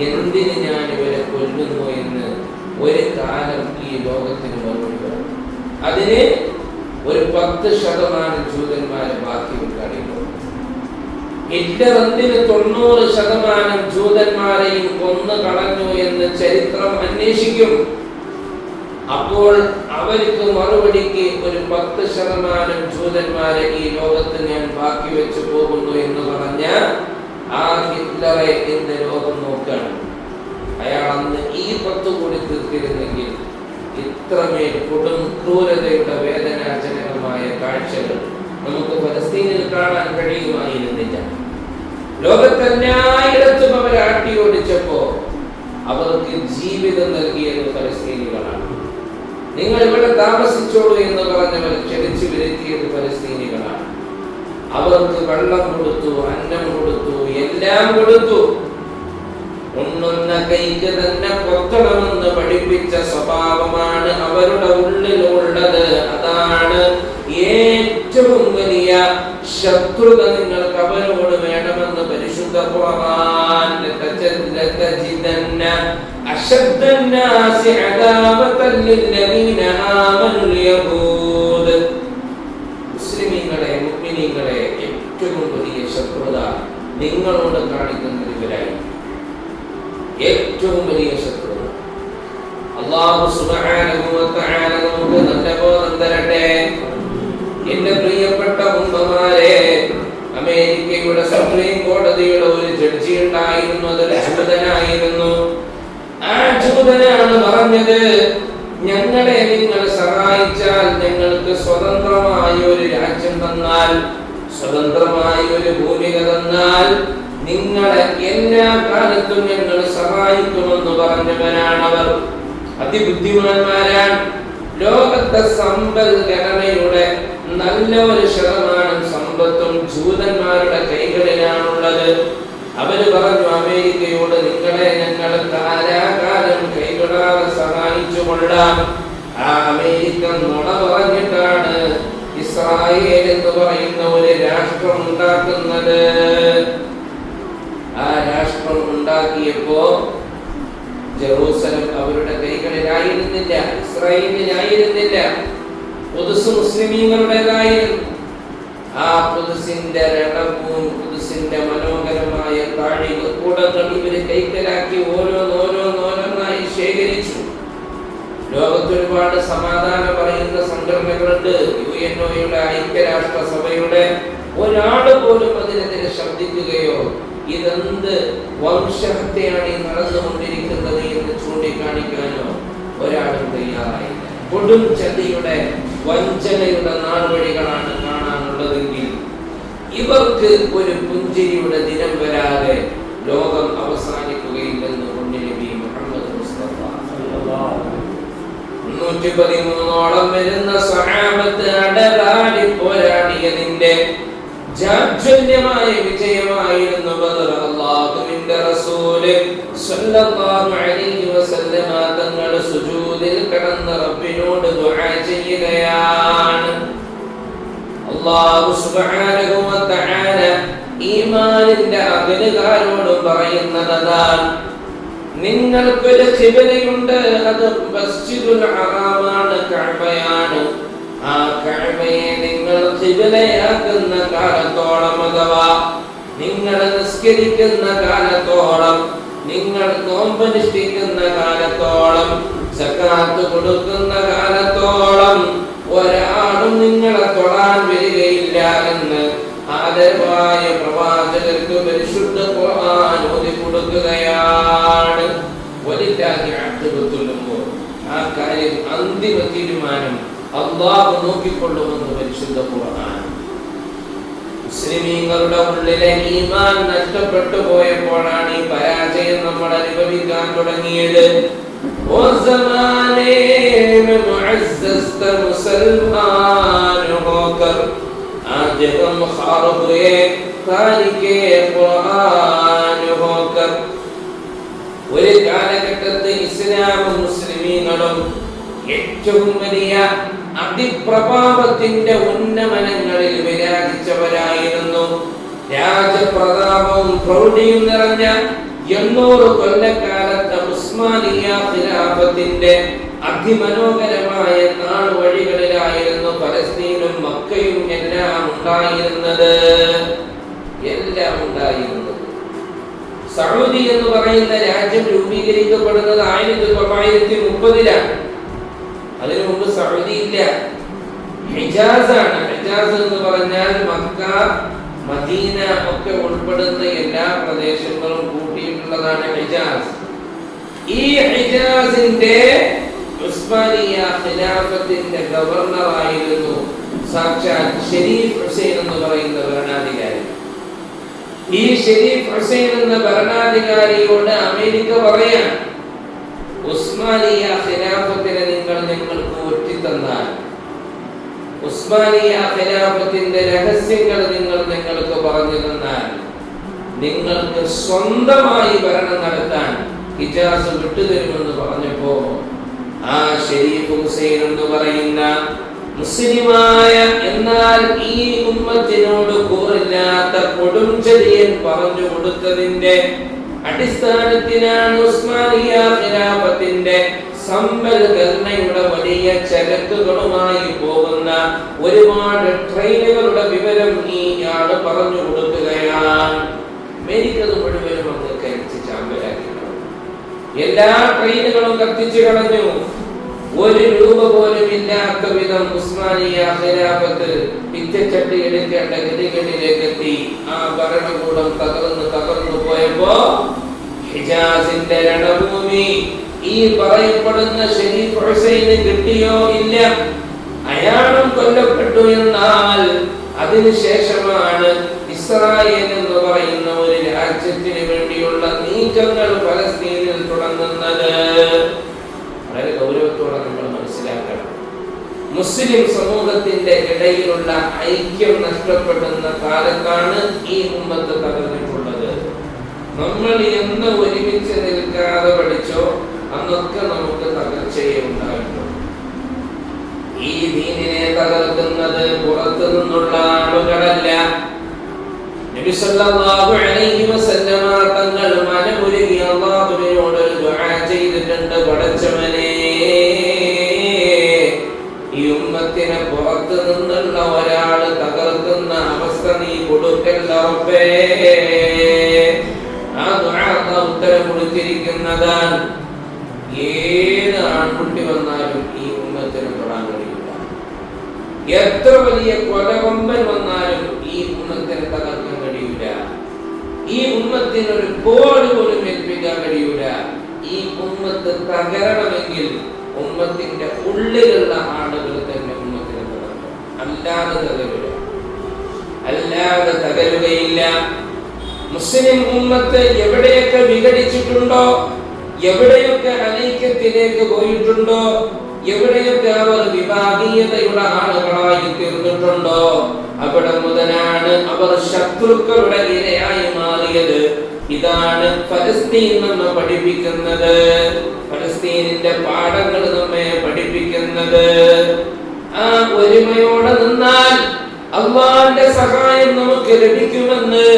എന്തിന് ഞാൻ ഇവരെ കൊല്ലുന്നു എന്ന് ഒരു കാലം ഈ ലോകത്തിന് മറുപടി പറഞ്ഞു. അതിന് ഒരു 10% ജൂതന്മാരെ ബാക്കി ഉണ്ടായിരുന്നു. ഹിറ്റ്ലർ എന്തിന് 90% ജൂതന്മാരെയും കൊന്നു കളഞ്ഞു എന്ന് ചരിത്രം അന്വേഷിക്കും. അപ്പോൾ അവർക്ക് മറുപടിക്ക് ഒരു 10% ജൂതന്മാരെ ഈ ലോകത്ത് ഞാൻ ബാക്കി വെച്ചു പോകുന്നു എന്ന് പറഞ്ഞ ആ ഹിറ്റ്ലറെ ഇന്ന് ലോകം നോക്കുകയാണ്. അയാൾ അന്ന് ഈ 10 കൂടി തീർത്തിരുന്നെങ്കിൽ ഇത്രമേൽ കൊടും ക്രൂരതയുടെ വേദനാജനകമായ കാഴ്ചകൾ നമുക്ക് ഫലസ്തീനിൽ കാണാൻ കഴിയുമായിരുന്നില്ല. ലോകത്തെല്ലായിടത്തും അവരെ ആട്ടി ഓടിച്ചപ്പോ അവർക്ക് ജീവിതം നൽകിയത് ഫലസ്തീനികളാണ്. നിങ്ങൾ ഇവിടെ താമസിച്ചോളൂ എന്ന് പറഞ്ഞവർ ക്ഷണിച്ചു വരുത്തിയത് ഫലസ്തീനികളാണ്. അവർക്ക് വെള്ളം കൊടുത്തു, അന്നം കൊടുത്തു, എല്ലാം കൊടുത്തു. ഉണ്ണുന്ന കൈക്ക് തന്നെ കൊത്തണമെന്ന് പഠിപ്പിച്ച സ്വഭാവമാണ് അവരുടെ ഉള്ളിലുള്ളത്. അതാണ് ഏറ്റവും വലിയ ശത്രുത നിങ്ങൾക്ക് അവരോട് വേണമെന്ന് പരിശുദ്ധ ഖുർആൻ. മുസ്ലിമീങ്ങളെ, മുഅ്മിനീങ്ങളെ ഏറ്റവും വലിയ ശത്രുത നിങ്ങളോട് കാണിക്കുന്നത് ഇവരായി. ഏറ്റവും വലിയ ശത്രുത. അല്ലാഹു സുബ്ഹാനഹു വ തആല നമുക്ക് നല്ല ബോധം തരട്ടെ. എന്റെ പ്രിയപ്പെട്ട ഉമ്മമാരെ, അമേരിക്കയുടെ സുപ്രീം കോടതിയുടെ ഒരു ജഡ്ജി ഉണ്ടായിരുന്നു. അതൊരു ജൂതനായിരുന്നു. ആ ജൂതനാണ് പറഞ്ഞത്, ഞങ്ങളെ നിങ്ങൾ സഹായിച്ചാൽ, ഞങ്ങൾക്ക് സ്വതന്ത്രമായ ഒരു രാജ്യം തന്നാൽ, സ്വതന്ത്രമായ ഒരു ഭൂമിക തന്നാൽ നിങ്ങളെ എല്ലാ കാലത്തും ഞങ്ങൾ സഹായിക്കുമെന്ന് പറഞ്ഞവരാണവർ. അതിബുദ്ധിമാന്മാരാണ്. ലോകത്തെ സമ്പദ്ഘടനയുടെ നല്ല ഒരു ശതമാനം സമ്പത്തും ജൂതന്മാരുടെ കൈകളിലാണുള്ളത്. അവര് പറഞ്ഞു, അമേരിക്കയോട് നിങ്ങളെ ഞങ്ങൾ കാലാകാലം കൈവിടാതെ സഹായിച്ചു കൊള്ളാം. ആ അമേരിക്ക നുണ പറഞ്ഞിട്ടാണ് ഇസ്രായേൽ എന്ന് പറയുന്ന ഒരു രാഷ്ട്രം ഉണ്ടാക്കുന്നത്. ആ രാഷ്ട്രം ഉണ്ടാക്കിയപ്പോ ജെറൂസലം അവരുടെ കൈകളിലായിരുന്നില്ല, ഇസ്രായേലിലായിരുന്നില്ല, ഖുദ്സ് മുസ്ലിമീങ്ങളുടേതായിരുന്നു. ആ ഖുദ്സിന്റെ രണവും ഖുദ്സിന്റെ മനോഹരമായ താഴികക്കൂടങ്ങൾ ഇവര് കൈക്കലാക്കി ഓരോന്നോരോന്നായി ശേഖരിച്ചു. ലോകത്ത് ഒരുപാട് സമാധാനം പറയുന്ന സംഘടനകളുണ്ട്. യുഎൻഒയുടെ, ഐക്യരാഷ്ട്ര സഭയുടെ. ഒരാൾ പോലും അതിനെതിരെ ശബ്ദിക്കുകയോ ഇതെന്ത് വംശഹത്യയാണ് ഈ നടന്നുകൊണ്ടിരിക്കുന്നത് എന്ന് ചൂണ്ടിക്കാണിക്കാനോ ഒരാളും തയ്യാറായില്ല. കൊടും ചതിയുടെ, വഞ്ചനയുടെ നാൾവഴികളാണ് കാണാനുള്ളതെങ്കിൽ ഇവർക്ക് ഒരു പുഞ്ചിരിയുടെ ദിനം വരാതെ ലോകം അവസാനിക്കുകയില്ലെന്ന് നബി മുഹമ്മദ് മുസ്തഫ. 313 വരുന്ന സ്വഹാബത്ത് അടരാടി പോരാടിയതിന്റെ ജാജ്വല്യമായ വിജയമായിരുന്നു ബദർ. അല്ലാഹുവിന്റെ റസൂൽ സ്വല്ലല്ലാഹു അലൈഹി വസല്ലമ തങ്ങൾ സുജൂദിൽ കിടന്ന് റബ്ബിനോട് ദുആ ചെയ്യുകയാണ്. അല്ലാഹു സുബ്ഹാനഹു വ തആല ഈമാനിന്റെ അകലുകാരോട് പറയുന്നതാണ്, നിങ്ങൾക്കൊരു ഖിബലയുണ്ട്, അത് മസ്ജിദുൽ ഹറാമാണ്, കഅബയാണ്. ആ കഅബയെ ഖിബലയാക്കുന്ന കാലത്തോളം, അഥവാ നിങ്ങൾ നിസ്കരിക്കുന്ന കാലത്തോളം, നിങ്ങൾ നോമ്പനുഷ്ഠിക്കുന്ന കാലത്തോളം, സകാത്ത് കൊടുക്കുന്ന കാലത്തോളം ഒരാളും നിങ്ങളെ തൊടാൻ വരികയില്ല എന്ന് ആദരവായ പ്രവാചകർക്ക് പരിശുദ്ധ ഖുർആൻ ഓതി കൊടുക്കുകയാണ്. വലില്ലാഹി അഖ്ബത്തുൽ ഉമൂർ. ആ കാര്യം അന്തിമ തീരുമാനം അല്ലാഹു നോക്കിക്കൊള്ളുമെന്ന് പരിശുദ്ധ ഖുർആൻ. മുസ്ലിമീങ്ങളുടെ ഉള്ളിലെ ഈമാൻ നഷ്ടപ്പെട്ടു പോയപ്പോഴാണ് ഈ പരാജയം നമ്മൾ അനുഭവിക്കാൻ തുടങ്ങിയത്. ഓ സമാനേ में मुअज़्ज़ज़ मुसलमान होकर आज हम ख़ार हुए तारिके ഖുർആൻ होकर. ഒരു കാലഘട്ടത്തിൽ ഇസ്ലാമും മുസ്ലിമീങ്ങളും ഏറ്റവും വലിയ അതിപ്രഭാവത്തിന്റെ ഉന്നമനങ്ങളിൽ വിരാജിച്ചവരായിരുന്നു. രാജപ്രതാപവും പ്രൗഢിയും നിറഞ്ഞ 800 കൊല്ലക്കാലത്തെ ഉസ്മാനിയ ഖിലാഫത്തിന്റെ അതിമനോഹരമായ നാളുവഴികളിലായിരുന്നു പലസ്തീനും മക്കയും എല്ലാം ഉണ്ടായിരുന്നത്. സൗദി എന്ന് പറയുന്ന രാജ്യം രൂപീകരിക്കപ്പെടുന്നത് 1930-ലാണ്. അതിനു മുമ്പ് സൗദി ഇല്ല, ഹിജാസ് ആണ്. ഹിജാസ് എന്ന് പറഞ്ഞാൽ മക്ക, മദീന ഒക്കെ ഉൾപ്പെടുന്ന എല്ലാ പ്രദേശങ്ങളും കൂട്ടിയിട്ടുള്ളതാണ് ഹിജാസ്. ഈ ഹിജാസിന്റെ ഉസ്മാനിയ ഖിലാഫത്തിന്റെ ഗവർണറായിരുന്നു സാക്ഷാൽ ഷരീഫ് ഹുസൈൻ എന്ന് പറയുന്ന ഭരണാധികാരി. ഈ ഷരീഫ് ഹുസൈൻ എന്ന ഭരണാധികാരിയോട് അമേരിക്ക പറയാൻ, ഉസ്മാനിയ ഖിലാഫത്തിനെ നിങ്ങൾ ഞങ്ങൾക്ക് ഒറ്റിത്തന്നാൽ, ഉസ്മാനിയ ഖിലാഫത്തിന്റെ രഹസ്യങ്ങൾ നിങ്ങൾ ഞങ്ങൾക്ക് പറഞ്ഞു തന്നാൽ, നിങ്ങൾക്ക് സ്വന്തമായി ഭരണം നടത്താൻ ഹിജാസ് വിട്ടുതരുമെന്ന് പറഞ്ഞപ്പോ ആ ഷരീഫ് ഹുസൈൻ എന്ന് പറയുന്ന മുസ്ലിമായ എന്നാൽ ഈ ഉമ്മത്തിനോട് കൂറില്ലാത്ത കൊടുംചതിയൻ പറഞ്ഞു കൊടുത്തതിന്റെ അടിസ്ഥാനത്തിലാണ് ഉസ്മാനിയ ഖിലാഫത്തിന്റെ സമ്പൽഘടനയുടെ വലിയ ചരക്കുകളുമായി പോകുന്ന ഒരുപാട് ട്രെയിനുകളുടെ വിവരം ഈ ആള് പറഞ്ഞു കൊടുക്കുകയാണ്. അമേരിക്ക മുഴുവനും അങ്ങ് കഴിച്ച് ചാമ്പലാക്കി. എല്ലാ ട്രെയിനുകളും കത്തിച്ചു കളഞ്ഞു. 1 രൂപ പോലും ഇല്ലാത്ത വിധം ഉസ്മാനിയ ഖിലാഫത്ത് പിച്ചച്ചട്ടി എടുക്കേണ്ട ഗതികളിലേക്ക് എത്തി. ആ ഭരണകൂടം തകർന്നു പോയപ്പോ ഹിജാസിന്റെ രണഭൂമി ഈ പറയപ്പെടുന്ന ഷരീഫ് ഹുസൈന് കിട്ടിയോ ഇല്ല. അയാളും കൊല്ലപ്പെട്ടു. എന്നാൽ അതിനുശേഷമാണ് ഇസ്രായേൽ എന്ന് പറയുന്ന ഒരു രാജ്യത്തിന് വേണ്ടിയുള്ള നീക്കങ്ങൾ ഫലസ്തീനിൽ തുടങ്ങുന്നത്. വളരെ ഗൗരവത്തോടെ നമ്മൾ മനസ്സിലാക്കണം. മുസ്ലിം സമൂഹത്തിന്റെ ഇടയിലുള്ള ഐക്യം നഷ്ടപ്പെടുന്ന കാലത്താണ് ഈ ഉമ്മത്ത് തകർന്നിട്ടുള്ളത്. നമ്മൾ എന്ന് ഒരുമിച്ച് നിൽക്കാതെ പഠിച്ചോ അന്നൊക്കെ നമുക്ക് തകർച്ചയെ ഉണ്ടായിട്ടുള്ളൂ. ഈ ദീനിനെ തകർക്കുന്നത് പുറത്തു നിന്നുള്ള ആളുകളല്ല. നബി സല്ലല്ലാഹു അലൈഹി വസല്ലമ തങ്ങൾ മനമുരുകി അല്ലാഹുവിനോട് ദുആ ചെയ്തിട്ടുണ്ട്. പടച്ചവനേ, ഈ ഉമ്മത്തിനെ പുറത്തു നിന്നുള്ള ഒരാൾ തകർക്കുന്ന അവസ്ഥ നീ കൊടുക്കല്ല റബ്ബേ. ആ ദുആ ഉത്തരം കൊടുത്തിരിക്കുന്നതാണ്. ഏത് ആൺകുട്ടി വന്നാലും ഈ ഉമ്മത്തിനെ തൊടാൻ കഴിയില്ല. എത്ര വലിയ കൊലകൊമ്പൻ വന്നാലും ഈ ഉമ്മത്തിനെ തകർക്കാൻ കഴിയൂല. ഈ ഉമ്മത്തിന് ഒരു കോടി പോലും ഏൽപ്പിക്കാൻ കഴിയൂല. ഈ ഉമ്മത്ത് തകരണമെങ്കിൽ ഉമ്മത്തിന്റെ ഉള്ളിലുള്ള ആളുകൾ തന്നെ ഉമ്മത്തിനെ തകർക്കും. അല്ലാതെ തകരുകയില്ല. മുസ്ലിം ഉമ്മത്ത് എവിടെയൊക്കെ വിഘടിച്ചിട്ടുണ്ടോ, എവിടെയൊക്കെ അനൈക്യത്തിലേക്ക് പോയിട്ടുണ്ടോ, എവിടെയൊക്കെ അവർ വിഭാഗീയതയുടെ ആളുകളായി തീർന്നിട്ടുണ്ടോ, അവിടെ മുതലാണ് അവർ ശത്രുക്കളുടെ ഇരയായി മാറിയത്. ഇതാണ് ഫലസ്തീൻ നമ്മെ പഠിപ്പിക്കുന്നത്. ഫലസ്തീനിന്റെ പാഠങ്ങൾ നമ്മെ പഠിപ്പിക്കുന്നത്. ആ ഒരുമയോടെ നിന്നാൽ അല്ലാഹുവിന്റെ സഹായം നമുക്ക് ലഭിക്കുമെന്ന്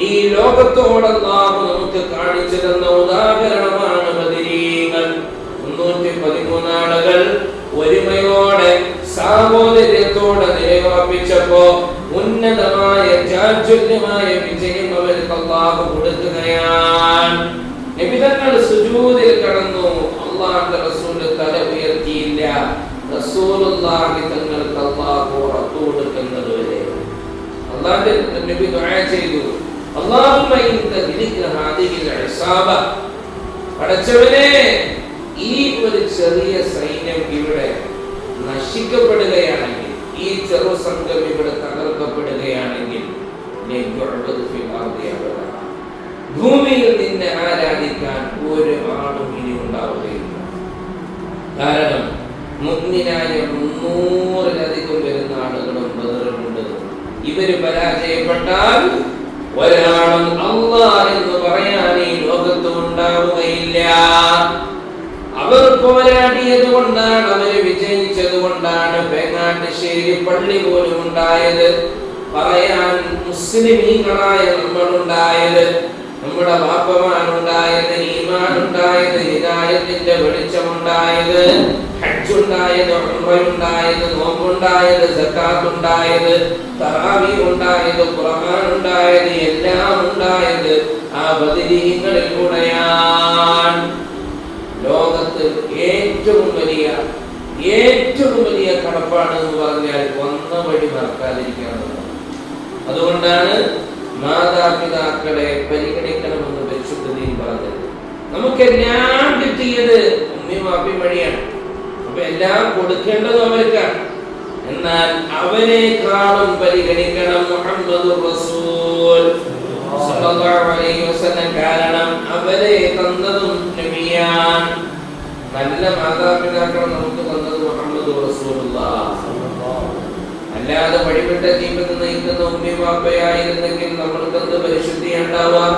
ഈ ലോകത്തോട് അല്ലാഹു നമുക്ക് കാണിച്ചു തന്ന ഉദാഹരണമാണ് ബദരീങ്ങൾ. 313 ആളുകൾ ഒരുമയോടെ സാഹോദര്യത്തോടെ നിലയുറപ്പിച്ചപ്പോ ഉന്നതമായ ജാജ്വല്യമായ വിജയം അവർക്ക് അല്ലാഹു കൊടുക്കുകയാണ്. നബി തങ്ങൾ സുജൂദിൽ കടന്നു. അല്ലാഹുവിന്റെ റസൂൽ തല ഉയർത്തിയില്ല. റസൂലുള്ളാഹി തങ്ങൾക്ക് അല്ലാഹു ഉറപ്പ് കൊടുക്കുന്നത് വരെ അല്ലാഹുവിന്റെ നബി ദുആ ചെയ്തു, അല്ലാഹുമ്മ ഇൻത ബിലിക ഹാദിഹിൽ ഇസാബ, പടച്ചവനെ ഈ ഒരു ചെറിയ സൈന്യം ഇവിടെ നശിക്കപ്പെടുകയാണെങ്കിൽ, ഈ ചെറു സംഘം ഇവിടെ തകർക്കപ്പെടുകയാണെങ്കിൽ ഭൂമിയിൽ നിന്നെ ആരാധിക്കാൻ ഒരു ആളും ഇനി ഉണ്ടാവുകയില്ല. കാരണം മുഅ്മിനായ 300-ലധികം വരുന്ന ആളുകളും ബദറിലുണ്ട്. ഇവര് പരാജയപ്പെട്ടാൽ ഒരാളും അല്ലാഹ് എന്ന് പറയാൻ ഈ ലോകത്ത് ഉണ്ടാവുകയില്ല. അവർ പോരാടിയത് കൊണ്ടാണ്, അവര് വിജയിച്ചത് കൊണ്ടാണ് പേങ്ങാട്ടുശ്ശേരി പള്ളി പോലും ഉണ്ടായത്, പറയാൻ മുസ്ലിമീങ്ങളായ നമ്മളുണ്ടായത്, നമ്മുടെ ബാപ്പമാരുണ്ടായത്, ഈമാനുണ്ടായത്, ഹിദായത്തിന്റെ വെളിച്ചമുണ്ടായത്, ഹജ്ജുണ്ടായത്, ഉംറയുണ്ടായത്, നോമ്പുണ്ടായത്, സക്കാത്തുണ്ടായത്, തറാവീഹ് ഉണ്ടായത്, ഖുർആൻ ഉണ്ടായത്, എല്ലാം ഉണ്ടായത് ആ ബദരീങ്ങളിലൂടെയാണ്. ലോകത്ത് ഏറ്റവും വലിയ കടപ്പാട് എന്ന് പറഞ്ഞാൽ വന്ന വഴി മറക്കാതിരിക്കാനുള്ളത്. അതുകൊണ്ടാണ് മാതാപിതാക്കളെ പരിഗണിക്കണമെന്ന് പരിശുദ്ധ ദീൻ പറഞ്ഞത്. നമുക്കെല്ലാം കിട്ടിയത് ഉമ്മയും വാപ്പയും വഴിയാണ്. അപ്പൊ എല്ലാം കൊടുക്കേണ്ടത് അവർക്കാണ്. എന്നാൽ അവരെക്കാളും പരിഗണിക്കണം മുഹമ്മദുർ റസൂൽ സല്ലല്ലാഹു അലൈഹി വസല്ലം. കാരണം അവരെ തന്നതും നബിയാണ്. നല്ല മാതാപിതാക്കളെ നമുക്ക് തന്നത് മുഹമ്മദുർ റസൂലുള്ളാഹ്. അല്ലാതെ വഴിവിട്ട ജീവിതം നയിക്കുന്ന ഉമ്മയും വാപ്പയായിരുന്നെങ്കിൽ നമ്മൾക്ക് എന്ത് പരിശുദ്ധിയുണ്ടാവാം?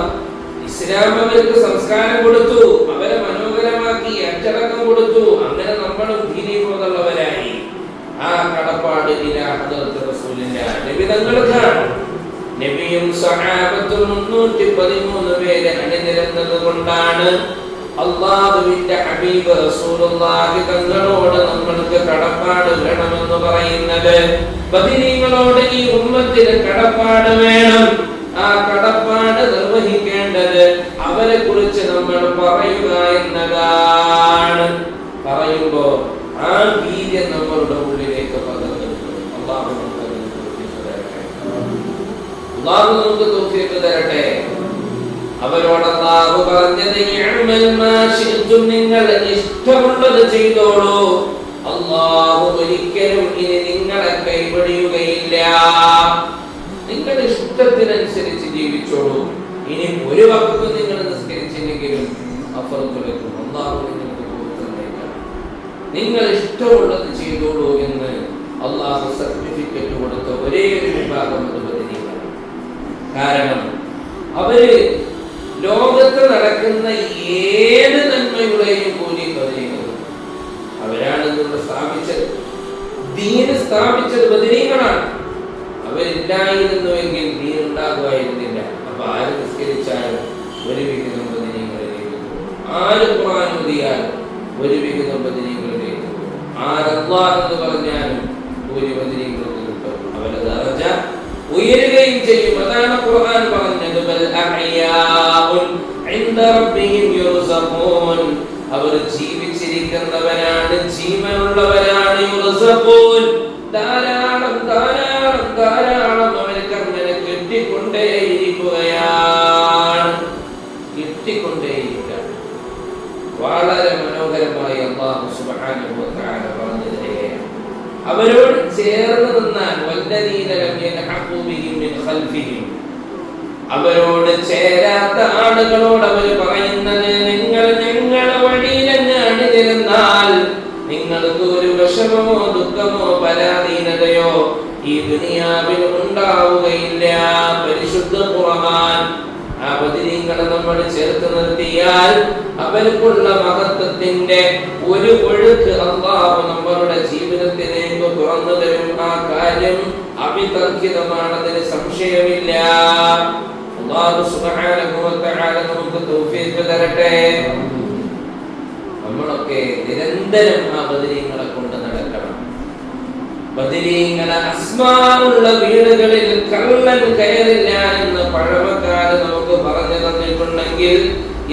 ഇസ്ലാം അവർക്ക് സംസ്കാരം കൊടുത്തു, അവരെ മനോഹരമാക്കി, അച്ചടക്കം കൊടുത്തു. അങ്ങനെ നമ്മളും ദീനീബോധമുള്ളവരായി. ആ കടപ്പാട് റസൂലിന്റെ നബിതങ്ങൾക്കാണ്. നബിയും സഹാബത്തും 313 പേര് അണിനിരന്നത് കൊണ്ടാണ് അല്ലാഹുവിന്റെ ഹബീബ് റസൂലുള്ളാഹി തങ്ങളോട് നമ്മൾക്ക് കടപ്പാട് വേണമെന്ന് പറയുന്നത്. ബദരീങ്ങളോട് ഈ ഉമ്മത്തിന് കടപ്പാട് വേണം. ആ കടപ്പാട് നിർവഹിക്കേണ്ടത് അവരെ കുറിച്ച് നമ്മൾ പറയുക എന്നതാണ്. പറയുമ്പോ ആ വീര്യം നമ്മളുടെ ഉള്ളിലേക്ക് പകർന്നു. അല്ലാഹു നമുക്ക് തൗഫീഖ് തരട്ടെ. അവരോട് അല്ലാഹു പറഞ്ഞത് ഇഅ്മൽ മാ ശിഅ്തും, നിങ്ങൾ ഇഷ്ടമുള്ളത് ചെയ്തോളൂ. അല്ലാഹു ഒരിക്കലും ഇനി നിങ്ങളെ കൈവടിയുകയില്ല. നിങ്ങൾ ഇഷ്ടത്തിനനുസരിച്ച് ജീവിച്ചോളൂ. ഇനി ഒരു വഖത്ത് നിങ്ങൾ നിസ്കരിച്ചില്ലെങ്കിലും അഫർത്തുലക്കും അല്ലാഹു നിങ്ങൾക്ക് കൊടുക്കുന്നേക്കാം. നിങ്ങൾ ഇഷ്ടമുള്ളത് ചെയ്തോളൂ എന്ന് അല്ലാഹു സർട്ടിഫിക്കറ്റ് കൊടുത്ത ഒരേ ഒരു വിഭാഗം ബദരീങ്ങളാണ്. കാരണം അവര് ലോകത്ത് നടക്കുന്ന ഏത് നന്മയുടെയും കൂലി ബദരീങ്ങളും. അവരാണ് ഇവിടെ സ്ഥാപിച്ചത്, ദീൻ സ്ഥാപിച്ചത് ബദരീങ്ങളാണ്. അവരില്ലായിരുന്നുവെങ്കിൽ ദീൻ ഉണ്ടാകുമായിരുന്നില്ല. അപ്പൊ ആര് നിസ്കരിച്ചാലും ഒരു വിഹിതം ബദരീങ്ങളിലേക്ക് പോകും. ആര് ഖുർആൻ ഓതിയാലും ഒരു വിഹിതം ബദരീങ്ങളിലേക്ക് പോകും. ആര് അല്ലാഹ് എന്ന് പറഞ്ഞാലും ഒരു ബദരീങ്ങൾക്ക് കിട്ടും. അവരുടെ ദറജ ഉയരുകയും ചെയ്യും. അതാണ് ഖുർആൻ പറഞ്ഞത്, ബൽ അഹ്യാഉൻ ഇൻദ റബ്ബിഹിം യുർസഖൂൻ. അവർ ജീവിച്ചിരിക്കുന്നവരാണ്, ജീവനുള്ളവരാണ്. യുർസഖൂൻ, ധാരാളം ധാരാളം ധാരാളം അവർക്ക് അങ്ങനെ കിട്ടിക്കൊണ്ടേയിരിക്കുകയാണ്. കിട്ടിക്കൊണ്ടേയിരിക്കുക. വളരെ മനോഹരമായി അല്ലാഹു സുബ്ഹാനഹു വ തആല പറഞ്ഞു തരികയാണ്. അവരോട് ചേർന്ന് നിന്നാൽ വല്ലദീന ലം യൽഹഖൂ ബിഹിം മിൻ ഖൽഫിഹിം, അവരോട് ചേരാത്ത ആളുകളോട് അവർ പറയുന്നത്, നിങ്ങൾ ഞങ്ങളുടെ വഴിയിലെങ്ങാണ് ഇരുന്നാൽ നിങ്ങൾക്ക് ഒരു വിഷമമോ ദുഃഖമോ പരാധീനതയോ ഈ ദുനിയാവിൽ ഉണ്ടാവുകയില്ല. പരിശുദ്ധ ഖുർആൻ ആ ബദരീങ്ങളെ നമ്മൾ ചേർത്ത് നിർത്തിയാൽ അവർക്കുള്ള മഹത്വത്തിന്റെ ഒരു ഒഴുക്ക് അല്ലാഹു നമ്മളുടെ ജീവിതത്തിലേക്ക് തുറന്നു തരും. ആ കാര്യം അവിതർക്കിതമാണതിന് സംശയമില്ല. അല്ലാഹു സുബ്ഹാനഹു വ തആല നമുക്ക് തൗഫീഖ് തരട്ടെ. നമ്മളൊക്കെ നിരന്തരം ആ ബദരീങ്ങളെ കൊണ്ട് നടക്കണം. ബദരീങ്ങളെ അസ്മാനുള്ള വീടുകളിൽ കള്ളൻ കയറില്ല എന്ന് പഴമക്കാര് നമുക്ക് പറഞ്ഞു തന്നിട്ടുണ്ടെങ്കിൽ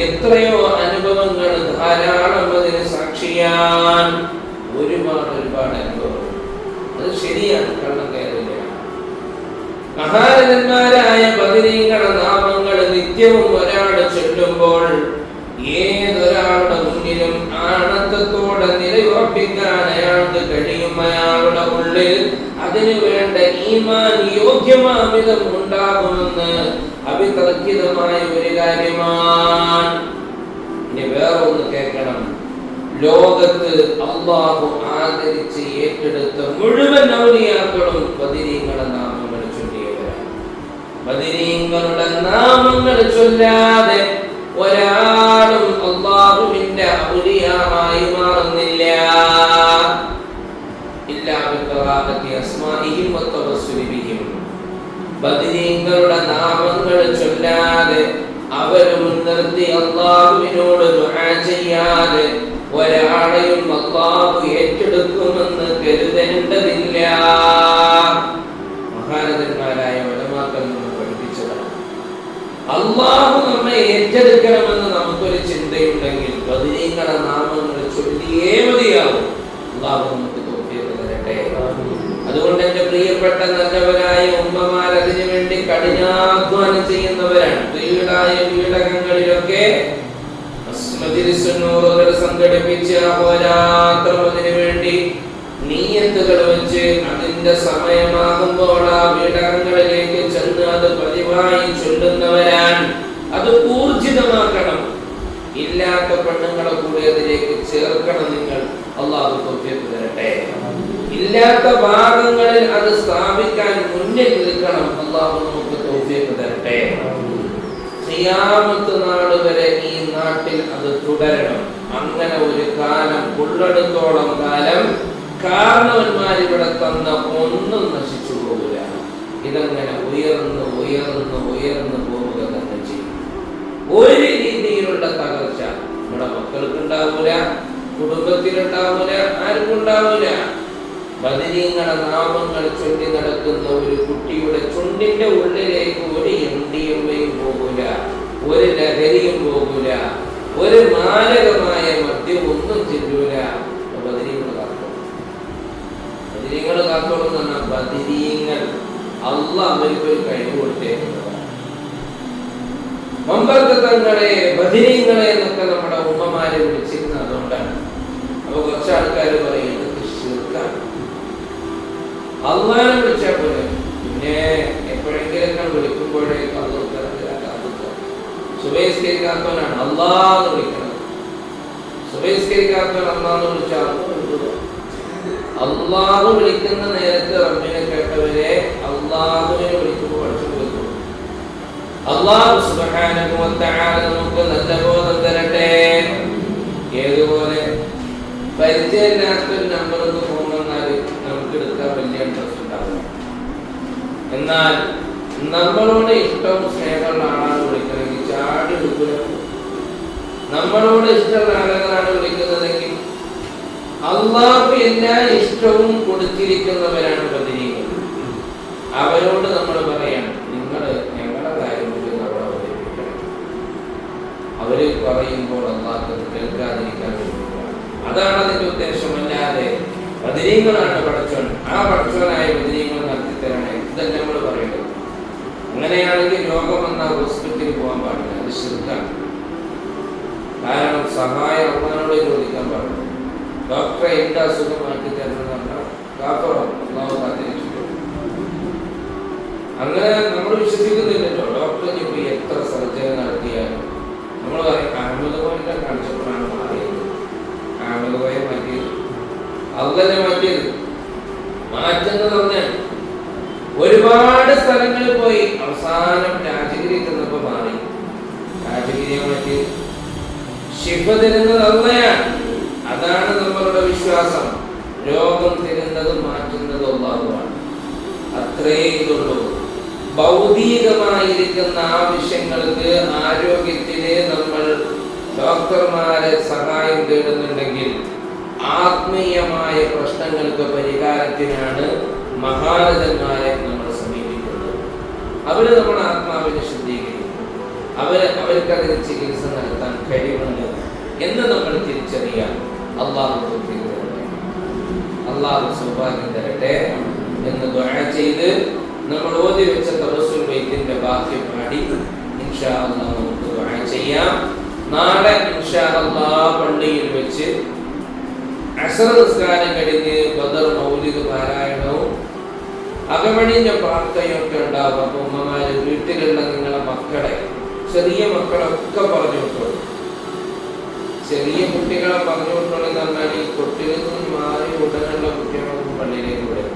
എത്രയോ അനുഭവങ്ങൾ ധാരാളം അതിന് സാക്ഷിയാൻ. ഒരുപാട് അനുഭവം. അത് ശരിയാണ്, കള്ളം കയറില്ല. മഹാരഥന്മാരായ ബദരീങ്ങളുടെ നാമങ്ങൾ നിത്യവും ഒരാൾ ചൊല്ലുമ്പോൾ ഏതൊരാളുടെ മുന്നിലും ആണത്തത്തോടെ നിലയുറപ്പിക്കാൻ അയാൾക്ക് കഴിയും. അയാളുടെ ഉള്ളിൽ അതിനു വേണ്ട ഈമാൻ യോഗ്യമാമിതം ഉണ്ടാകുമെന്ന് അവിതർക്കിതമായ ഒരു കാര്യമാണ്. ഇനി വേറെ ഒന്ന് കേൾക്കണം. ലോകത്ത് അല്ലാഹു ആദരിച്ച് ഏറ്റെടുത്ത മുഴുവൻ ഔലിയാക്കളും ബദരീങ്ങളുടെ നാമങ്ങൾ ചൊല്ലിയവരാണ്. ബദരീങ്ങളുടെ നാമങ്ങൾ ചൊല്ലാതെ ഒരാളും അല്ലാഹുവിന്റെ ഔലിയായി മാറുന്നില്ല. ഇല്ലാ ബിഖറാഅത്തി അസ്മാഇഹിം വതവസ്സുലി ബിഹിം. ബദരീങ്ങളുടെ നാമങ്ങൾ ചൊല്ലാതെ അവരെ മുൻനിർത്തി അല്ലാഹുവിനോട് ദുആ ചെയ്യാതെ ഒരാളെയും അല്ലാഹു ഏറ്റെടുക്കുമെന്ന് കരുതേണ്ടതില്ല. മഹാരഥന്മാരായ ഉലമാക്കൾ നമ്മൾ പഠിപ്പിച്ചതാണ്. അല്ലാഹു നമ്മെ ഏറ്റെടുക്കണമെന്ന് നമുക്കൊരു ചിന്തയുണ്ടെങ്കിൽ ബദരീങ്ങളുടെ നാമങ്ങൾ ചൊല്ലിയേ മതിയാവും. അല്ലാഹു നമുക്ക് തൗഫീഖ് തരട്ടെ. അതുകൊണ്ട് എന്റെ പ്രിയപ്പെട്ട നല്ലവരായ ഉമ്മമാർ അതിനു വേണ്ടി കഠിനാധ്വാനം ചെയ്യുന്നവരാണ്. വീടകങ്ങളിലൊക്കെ സംഘടിപ്പിച്ച് അഹോരാത്രം അതിനു വേണ്ടി നിയ്യത്തുകൾ വെച്ച് അതിന്റെ സമയമാകുമ്പോൾ ആ വീടകങ്ങളിലേക്ക് ചെന്ന് അത് പതിവായി ചൊല്ലുന്നവരാണ്. അത് ഊർജിതമാക്കണം. ഇല്ലാത്ത പെണ്ണുങ്ങളെ കൂടി അതിലേക്ക് ചേർക്കണം. നിങ്ങൾ അല്ലാഹു തൗഫീഖ് തരട്ടെ. ഇല്ലാത്ത ഭാഗങ്ങളിൽ അത് സ്ഥാപിക്കാൻ മുന്നിൽ നിൽക്കണം. അല്ലാഹു നമുക്ക് തൗഫീഖ് തരട്ടെ. ഖിയാമത്ത് നാൾ വരെ ഈ നാട്ടിൽ അത് തുടരണം. അങ്ങനെ ഒരു കാലം ഉള്ളിടത്തോളം കാലം കാരണവന്മാർ ഇവിടെ തന്ന ഒന്നും നശിച്ചു പോകില്ല. ഇതങ്ങനെ ഉയർന്ന് ഉയർന്ന് ഉയർന്ന് പോവുക തന്നെ ചെയ്യും. ഒരു രീതിയിലുള്ള തകർച്ച നമ്മുടെ മക്കൾക്ക് ഉണ്ടാവൂല, കുടുംബത്തിലുണ്ടാവൂല, ആർക്കും ഉണ്ടാവൂല. ബദരീങ്ങളുടെ നാമങ്ങൾ ചൊല്ലി നടക്കുന്ന ഒരു കുട്ടിയുടെ ചുണ്ടിന്റെ ഉള്ളിലേക്ക് ഒരു എംഡിഎംഎയും പോകൂല, ഒരു ലഹരിയും പോകൂല, ഒരു മാരകമായ മദ്യം ഒന്നും ചെല്ലൂല. ബദരീങ്ങൾ കാത്തോളും. ബദരീങ്ങൾ കാത്തോളും എന്ന് പറഞ്ഞാൽ ബദരീങ്ങൾ അള്ളാഹ് അവർക്ക് ഒരു കഴിവ് കൊടുത്തേക്കുന്നതാണ്. മമ്പർക്കത്തങ്ങളെ ബദരീങ്ങളെ എന്നൊക്കെ നമ്മുടെ ഉമ്മമാരെ വിളിച്ചിരുന്നത് അതുകൊണ്ടാണ്. അപ്പൊ കുറച്ച് ആൾക്കാർ പറയുന്നത് അള്ളാനെ വിളിച്ചാൽ പോലെ പിന്നെ എപ്പോഴെങ്കിലും വിളിക്കുമ്പോഴേക്കും സുബഹിസ്കരിക്കാത്തവനാണ് അള്ളാന്ന് വിളിക്കുന്നത്. സുബഹിസ്കരിക്കാത്തവൻ അള്ളാന്ന് വിളിച്ചാൽ അള്ളാഹു വിളിക്കുന്ന നേരത്തെ റബ്ബിനെ കേട്ടവരെ അള്ളാഹുവിനെ വിളിക്കുമ്പോൾ പഠിച്ചു കൊടുക്കും. അള്ളാഹു സുബ്ഹാനഹു വ തആല നമുക്ക് നല്ല ബോധം തരട്ടെ. ഏതുപോലെ പരിചയമില്ലാത്തൊരു നമ്പറിൽ ഫോൺ വന്നാൽ നമുക്ക് എടുക്കാൻ വലിയ ഇൻട്രസ്റ്റ് ഉണ്ടാവില്ല. എന്നാൽ നമ്മളോട് ഇഷ്ടവും സ്നേഹമുള്ള ആളാണ് വിളിക്കണമെങ്കിൽ ചാടി എടുക്കുക. നമ്മളോട് ഇഷ്ടമുള്ള ആളുകളാണ് വിളിക്കുന്നതെങ്കിൽ അള്ളാഹു എല്ലാ ഇഷ്ടവും കൊടുത്തിരിക്കുന്നവരാണ് ബദരീങ്ങൾ. അവരോട് നമ്മൾ പറയണം, നിങ്ങൾ ഞങ്ങളുടെ കാര്യം അവിടെ അവതരിപ്പിക്കണം. അവര് പറയുമ്പോൾ അള്ളാഹ് കേൾക്കാതിരിക്കാൻ വേണ്ടി അതാണ് അതിന്റെ ഉദ്ദേശമല്ലാതെ ബദരീങ്ങളാണ് പടച്ചോൻ, ആ പടച്ചോനായ ബദരീങ്ങൾ നടത്തിത്തരാണ് ഇതല്ല നമ്മൾ പറയുന്നത്. അങ്ങനെയാണെങ്കിൽ രോഗം വന്നാൽ ഹോസ്പിറ്റലിൽ പോകാൻ പാടില്ല, അത് ശിർക്കാണ്. കാരണം സഹായം അള്ളാഹുവിനോട് ചോദിക്കാൻ പാടില്ല. ഡോക്ടറെ എന്റെ അസുഖം മാറ്റി തരണം പറഞ്ഞാൽ കാത്തോളം അള്ളാഹു കാത്തിരിച്ചിട്ടുണ്ട്. അങ്ങനെ നമ്മൾ വിശ്വസിക്കുന്നില്ലല്ലോ. ഡോക്ടർ ഇപ്പൊ എത്ര സർജറി നടത്തിയാലും നമ്മൾ പറയും അഹമ്മദ് കോയിനെ കാണിച്ചപ്പോഴാണ് മാറിയത്, അഹമ്മദ് കോയെ മാറ്റിയത്, അള്ളനെ മാറ്റിയത്. മാറ്റുന്നത് പറഞ്ഞാൽ ഒരുപാട് സ്ഥലങ്ങളിൽ പോയി അവസാനം രാജഗിരി ചെന്നപ്പോ മാറി. രാജഗിരിയെ മാറ്റിയത് ശിഫ തരുന്നത് അള്ളയാണ്. അതാണ് നമ്മളുടെ വിശ്വാസം. രോഗം തരുന്നതും മാറ്റുന്നതും അല്ലാഹുവാണ്. അത്രേ ഇതുള്ളൂ. ഭൗതികമായിരിക്കുന്ന ആവശ്യങ്ങൾക്ക് ആരോഗ്യത്തിന് നമ്മൾ ഡോക്ടർമാരെ സഹായം തേടുന്നുണ്ടെങ്കിൽ ആത്മീയമായ പ്രശ്നങ്ങൾക്ക് പരിഹാരത്തിനാണ് മഹാരഥന്മാരെ നമ്മൾ സമീപിക്കുന്നത്. അവര് നമ്മുടെ ആത്മാവിനെ ശുദ്ധീകരിക്കും. അവർക്കതിന് ചികിത്സ നടത്താൻ കഴിവുണ്ട് എന്ന് നമ്മൾ തിരിച്ചറിയാൻ അള്ളാഹു സൗഭാഗ്യം തരട്ടെ എന്ന് ദുആ ചെയ്ത് നമ്മൾ ഓതി വെച്ച തവസ്സുൽ ബൈത്തിന്റെ ബാക്കി പാടി ഇൻഷാ അല്ലാഹ് നമുക്ക് ദുആ ചെയ്യാം. നാളെ ഇൻഷാ അല്ലാഹ് പള്ളിയിൽ വെച്ച് അസ്ർ നിസ്കാരം കഴിഞ്ഞ് ബദർ മൗലിദ് പാരായണവും അകമണിഞ്ഞ പ്രാർത്ഥനയൊക്കെ ഉണ്ടാവും. അപ്പൊ ഉമ്മമാര് വീട്ടിലുള്ള നിങ്ങളെ മക്കളെ, ചെറിയ മക്കളൊക്കെ പറഞ്ഞു വിട്ടോളൂ. ചെറിയ കുട്ടികളെ പറഞ്ഞു വിട്ടോളൂ എന്ന് പറഞ്ഞാൽ ഈ കുട്ടികളിൽ നിന്ന് മാറി ഉടനുള്ള കുട്ടികളൊന്നും പള്ളിയിലേക്ക് വിടും.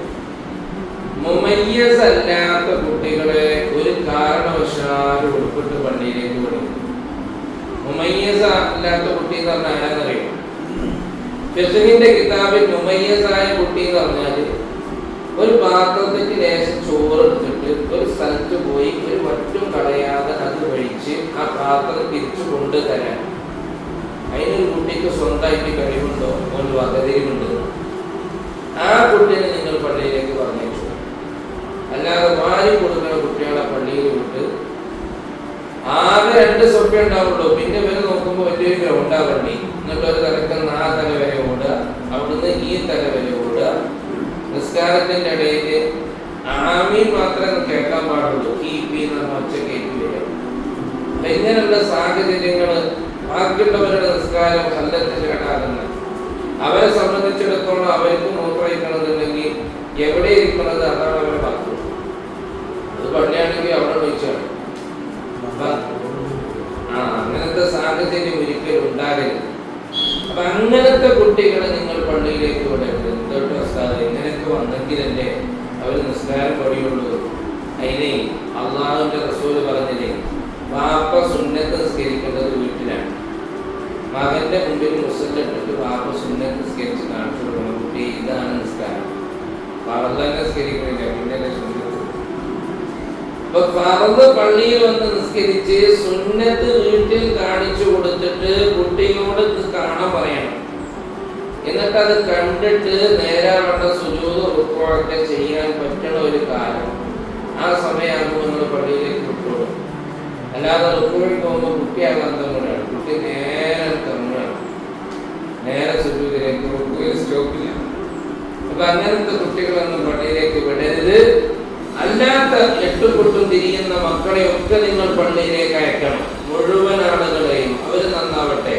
മുമയ്യസ് അല്ലാത്ത കുട്ടികളെ ഒരു കാരണവശാലും ഉൾപ്പെട്ട് പള്ളിയിലേക്ക് വിടും. മുമയ്യസ് അല്ലാത്ത കുട്ടി എന്ന് പറഞ്ഞാൽ ആരാന്നറിയും? ഫിഖ്ഹിന്റെ കിതാബിൽ മുമയ്യസായ കുട്ടി എന്ന് പറഞ്ഞാല് ഒരു പാത്രത്തിലേക്ക് ലേശം ചോറ് എടുത്തിട്ട് ഒരു സ്ഥലത്ത് പോയി ഒരു മറ്റും കളയാതെ അത് കഴിച്ച് ആ പാത്രം തിരിച്ചു കൊണ്ടുതരാൻ അതിനൊരു കുട്ടിക്ക് സ്വന്തമായിട്ട് കഴിവുണ്ടോ, ഒരു വകതിരിവുണ്ട്. ആ കുട്ടീനെ നിങ്ങൾ പള്ളിയിലേക്ക് പറഞ്ഞേച്ചു. അല്ലാതെ വാരി കൊടുക്കുന്ന കുട്ടികളെ പള്ളിയിൽ വിട്ട് ആകെ 2 സ്വപ്നം ഉണ്ടാവുള്ളൂ. പിന്നെ ഇവര് നോക്കുമ്പോൾ വലിയൊരു ഗ്രൗണ്ടാ പള്ളി. എന്നിട്ട് ഒരു തലക്കുന്ന ആ തല വരെ ഓടുക, അവിടുന്ന് ഈ തല വരെ ഓടുക. നിസ്കാരത്തിന്റെ ഇടയിൽ ആമീൻ മാത്രമേ കേൾക്കാൻ പാടുള്ളൂ. ഈ പി എന്ന ഒച്ച കേട്ടി വരും. ഇങ്ങനെയുള്ള സാഹചര്യങ്ങൾ ബാക്കിയുള്ളവരുടെ നിസ്കാരം ഹല്ലത്തിൽ കേട്ടാകുന്ന അവരെ സംബന്ധിച്ചിടത്തോളം അവർക്ക് മൂത്രയിക്കണമെന്നുണ്ടെങ്കിൽ എവിടെ ഇരിക്കുന്നത് അതാണ് അവരുടെ ബാത്റൂം. അത് പള്ളിയാണെങ്കിൽ അവിടെ വിളിച്ചാണ്. അങ്ങനത്തെ സാഹചര്യം ഒരിക്കലും ഉണ്ടാകരുത്. അപ്പൊ അങ്ങനത്തെ കുട്ടികളെ നിങ്ങൾ പള്ളിയിലേക്ക് വിടരുത്. എന്തോട്ടോ ഉസ്താദ്, ഇങ്ങനെയൊക്കെ വന്നെങ്കിലല്ലേ അവർ നിസ്കാരം പടിയുള്ളൂ. അതിനെ അള്ളാഹുവിന്റെ റസൂല് പറഞ്ഞില്ലേ, വാപ്പ സുന്നത്ത് നിസ്കരിക്കേണ്ടത് വീട്ടിലാണ്. മകന്റെ മുമ്പിൽ മുസ്ലിമിട്ടിട്ട് വാപ്പ സുന്നത്ത് നിസ്കരിച്ച് കാണിച്ചു കൊടുക്കണം. കുട്ടി ഇതാണ് നിസ്കാരം. ഫർദ് നിസ്കരിക്കുന്നില്ല, പിന്നെ സുന്നത്ത്. അപ്പൊ ഫർദ് പള്ളിയിൽ വന്ന് നിസ്കരിച്ച് സുന്നത്ത് വീട്ടിൽ കാണിച്ചു കൊടുത്തിട്ട് കുട്ടിയോട് കാണാൻ പറയണം. എന്നിട്ട് അത് കണ്ടിട്ട് നേരാവണ്ണം സുജൂദ് റുക്കൂഅൊക്കെ ചെയ്യാൻ പറ്റണ ഒരു കാലം ആ സമയമാകുമ്പോൾ നിങ്ങൾ പള്ളിയിലേക്ക് വിട്ടോളും. അല്ലാതെ റുക്കൂഇൽ പോകുമ്പോൾ കുട്ടിയാകാൻ തമ്മിലാണ്. കുട്ടി നേരെ തമ്മിലാണ്, നേരെ സുജൂദിലേക്ക്, റുക്കൂഇൽ സ്റ്റോപ്പില്ല. അപ്പൊ അങ്ങനത്തെ കുട്ടികളൊന്നും പള്ളിയിലേക്ക് വിടരുത്. അല്ലാത്ത എട്ടുപൊട്ടും തിരിയുന്ന മക്കളെയൊക്കെ നിങ്ങൾ പള്ളിയിലേക്ക് അയക്കണം. മുഴുവൻ ആളുകളെയും അവർ നന്നാവട്ടെ.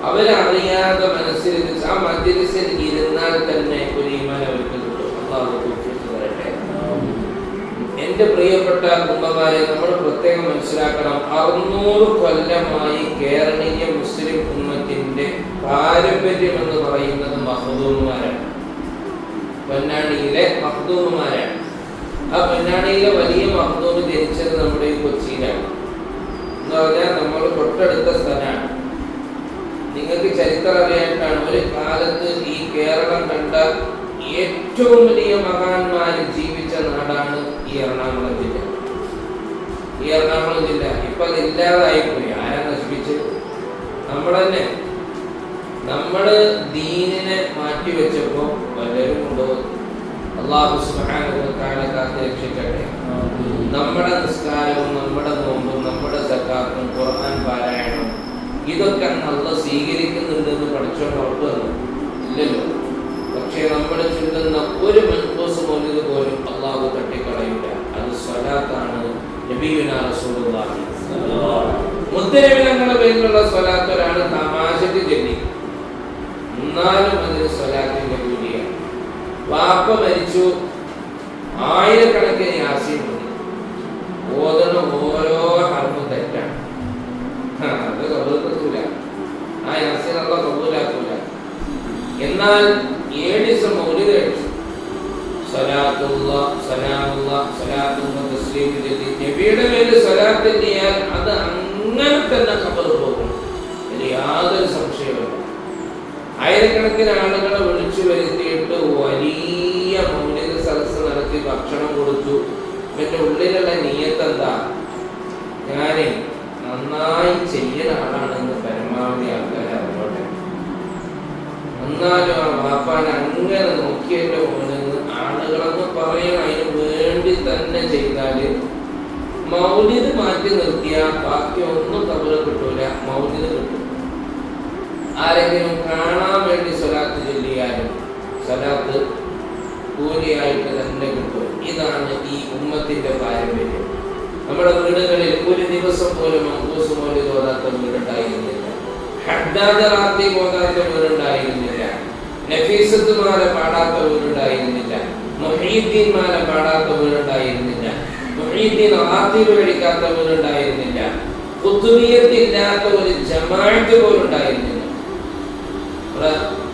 അവരറിയാതെ മനസ്സിൽ ആ മജ്‌ലിസിൽ ഇരുന്നാൽ തന്നെ ഒരു ഈമാൻ അവർക്ക് കിട്ടും. അല്ലാഹു തൗഫീഖ് തരട്ടെ. എന്റെ പ്രിയപ്പെട്ട ഉമ്മമാരെ, നമ്മൾ പ്രത്യേകം മനസ്സിലാക്കണം, 600 കൊല്ലമായി കേരളീയ മുസ്ലിം ഉമ്മത്തിന്റെ പാരമ്പര്യം എന്ന് പറയുന്നത് മഖ്ദൂമുമാരാണ്. പൊന്നാനിയിലെ മഖ്ദൂമുമാരാണ്. ആ പൊന്നാനിയിലെ വലിയ മഖ്ദൂമ് ജനിച്ചത് നമ്മുടെ ഈ കൊച്ചിയിലാണ്. എന്ന് പറഞ്ഞാൽ നമ്മൾ തൊട്ടടുത്ത സ്ഥലമാണ്. നിങ്ങൾക്ക് ചരിത്രം അറിയാനായിട്ടാണ്, ഒരു കാലത്ത് ഈ കേരളം കണ്ട ഏറ്റവും വലിയ മഹാന്മാര് ജീവിച്ച നാടാണ് ഈ എറണാകുളം ജില്ല. ഈ എറണാകുളം ജില്ല ഇപ്പൊ അത് ഇല്ലാതായിപ്പോയി. ആരാ നശിപ്പിച്ചത്? നമ്മൾ തന്നെ. നമ്മള് ദീനിനെ മാറ്റിവെച്ചപ്പോ പലരും കൊണ്ടുപോകും. അല്ലാഹു സുബ്ഹാനഹു വ തആല കാത്ത് രക്ഷിക്കട്ടെ. നമ്മുടെ നിസ്കാരവും നമ്മുടെ നോമ്പും നമ്മുടെ സക്കാത്തും ഖുർആൻ പാരായണവും ഇതൊക്കെ അല്ലാഹു സ്വീകരിക്കുന്നുണ്ടെന്ന് പഠിച്ചോണ്ട് ഉറപ്പ് തന്നു ഇല്ലല്ലോ. പക്ഷേ നമ്മൾ ചൊല്ലുന്ന ഒരു മൻഖൂസ് മൗലിദ് പോലും അല്ലാഹു തട്ടിക്കളയില്ല. അത് സ്വലാത്താണ്. നബിയുനാ റസൂലുള്ളാഹി മുത്തനബിയുടെ പേരിലുള്ള സ്വലാത്ത് ഒരാൾ തമാശക്ക് ചൊല്ലി, എന്നാലും അതിന് സ്വലാത്തിന്റെ കൂലിയാണ്. വാപ്പ മരിച്ചു, ആയിരക്കണക്കിന് യാസീൻ മതി. ഓതണ ഓരോ ഹർഫും തെറ്റാണ്. അത് കബൂലാക്കൂല. ആ യാസീൻ അല്ലാഹു കബൂലാക്കൂല. എന്നാൽ 7 ദിവസം മൗലിദ് കഴിച്ചു. സ്വലാത്തുല്ലാഹ് സലാമുല്ലാഹ് സ്വലാത്തുല്ലാഹ് തസ്ലീം ചൊല്ലി നബിയുടെ മേൽ സ്വലാത്ത് ചെയ്യാൻ അത് അങ്ങനെ തന്നെ ഖബർ പോകും. ഇതിൽ യാതൊരു സംശയവുമില്ല. ആയിരക്കണക്കിന് ആളുകളെ വിളിച്ചു വരുത്തിയിട്ട് വലിയ മൗലിദ് സദസ്സ് നടത്തി ഭക്ഷണം കൊടുത്തു. എന്റെ ഉള്ളിലുള്ള നിയ്യത്ത് എന്താ? ഞാന് നന്നായി ചെയ്യുന്ന ആളാണെന്ന് പരമാവധി ആൾക്കാരെ അറിഞ്ഞോട്ടെ. എന്നാലും ആ വാപ്പാനെ അങ്ങനെ നോക്കിയല്ലോ മോനെന്ന് ആളുകളെന്ന് പറയണം. അതിന് വേണ്ടി തന്നെ ചെയ്താല് മൗലിദ് മാറ്റി നിർത്തിയാൽ ബാക്കി ഒന്നും കബറ് കിട്ടൂല, മൗലിദ് കിട്ടും. ആരെങ്കിലും കാണാൻ വേണ്ടി സ്വലാത്ത് ചൊല്ലിയാലും സ്വലാത്ത് കൂലിയായിട്ട് തന്നെ കിട്ടും. ഇതാണ് ഈ ഉമ്മത്തിന്റെ പാരമ്പര്യം. നമ്മുടെ വീടുകളിൽ ഒരു ദിവസം പോലും മങ്കൂസ് മൗലിദ് ഓതാത്ത വീടുണ്ടായിരുന്നില്ല, ഹദ്ദാദ് റാത്തി ഓതാത്ത വീടുണ്ടായിരുന്നില്ല, നഫീസത്ത് മാല പാടാത്ത വീടുണ്ടായിരുന്നില്ല, മുഹീദ്ദീൻ മാല പാടാത്ത വീടുണ്ടായിരുന്നില്ല, മുഹീദ്ദീൻ റാത്തി മേടിക്കാത്ത വീടുണ്ടായിരുന്നില്ല, ഖുത്ബിയ്യത്ത് ഇല്ലാത്ത ഒരു ജമാഅത്ത് പോലും ഉണ്ടായിരുന്നില്ല.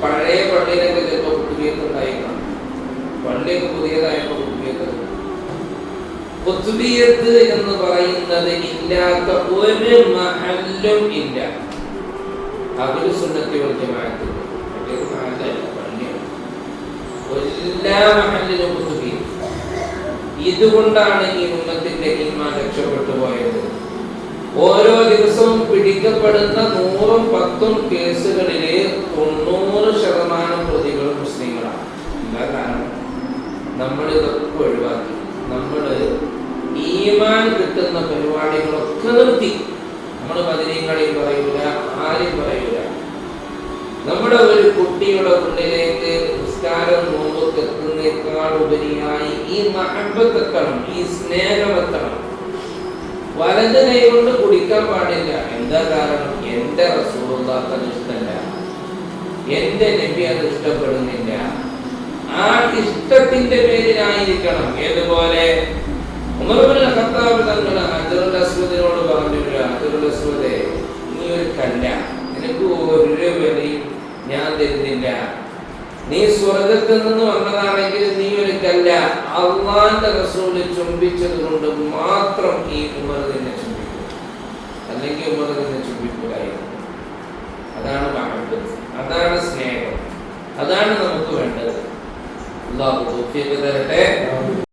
പഴയ പള്ളിയിലൊക്കെ ചിലപ്പോൾ ഖുത്ബിയ്യത്ത് ഉണ്ടായിരിക്കണം, പള്ളിയൊക്കെ പുതിയതായപ്പോൾ ഖുത്ബിയ്യത്ത് എന്ന് പറയുന്നത് ഇല്ലാത്ത ഒരു മഹല്ലും ഇല്ല. അഹ്ലു സുന്നത്തി വൽ ജമാഅത്ത് എല്ലാ മഹല്ലിലും ഖുത്ബിയ്യത്ത്. ഇതുകൊണ്ടാണ് ഈ ഉമ്മത്തിന്റെ ഈമാൻ രക്ഷപ്പെട്ടു പോയത്. ഓരോ ദിവസവും പിടിക്കപ്പെടുന്ന 100ഉം 10ഉം കേസുകളില് 90% പ്രതികൾ മുസ്ലിങ്ങളാണ്. എന്താ കാരണം? നമ്മൾ ഇതൊക്കെ ഒഴിവാക്കി. നമ്മള് ഈമാൻ കിട്ടുന്ന പരിപാടികളൊക്കെ നിർത്തി. നമ്മൾ മദീനകളിൽ പറയൂല, ആരും പറയൂല. നമ്മുടെ ഒരു കുട്ടിയുടെ ഉള്ളിലേക്ക് നിസ്കാരം നോമ്പൊക്കെ എത്തുന്നേക്കാൾ ഉപരിയായി ഈ മഹബത്ത് എത്തണം, ഈ സ്നേഹം എത്തണം. വലത് കൈ കൊണ്ട് കുടിക്കാൻ പാടില്ല. എന്താ കാരണം? എന്റെ റസൂലുള്ളാഹിക്ക് അത് ഇഷ്ടമല്ല, എന്റെ നബി അത് ഇഷ്ടപ്പെടുന്നില്ല. ആ ഇഷ്ടത്തിന്റെ പേരിലായിരിക്കണം. ഏതുപോലെ ഉമർ ഇബ്നുൽ ഖത്താബ് തങ്ങൾ ഹജറുൽ അസ്വദിനോട് പറഞ്ഞു, ഹജറുൽ അസ്വദേ, നീ ഒരു കല്ല, നിനക്ക് ഒരു വിലയും ഞാൻ തരുന്നില്ല. നീ സ്വർഗത്തിൽ നിന്ന് വന്നതാണെങ്കിൽ നീ ഒരു കല്ല. അള്ളാന്റെ റസൂല് ചുംബിച്ചത് കൊണ്ട് മാത്രം ഈ ഉമർ നിന്നെ ചുംബിക്കും, അല്ലെങ്കിൽ ഉമർ നിന്നെ ചുംബിക്കുകയായിരുന്നു. അതാണ് മഹബത്ത്, അതാണ് സ്നേഹം, അതാണ് നമുക്ക് വേണ്ടത്. അല്ലാഹു തൗഫീഖ് തരട്ടെ.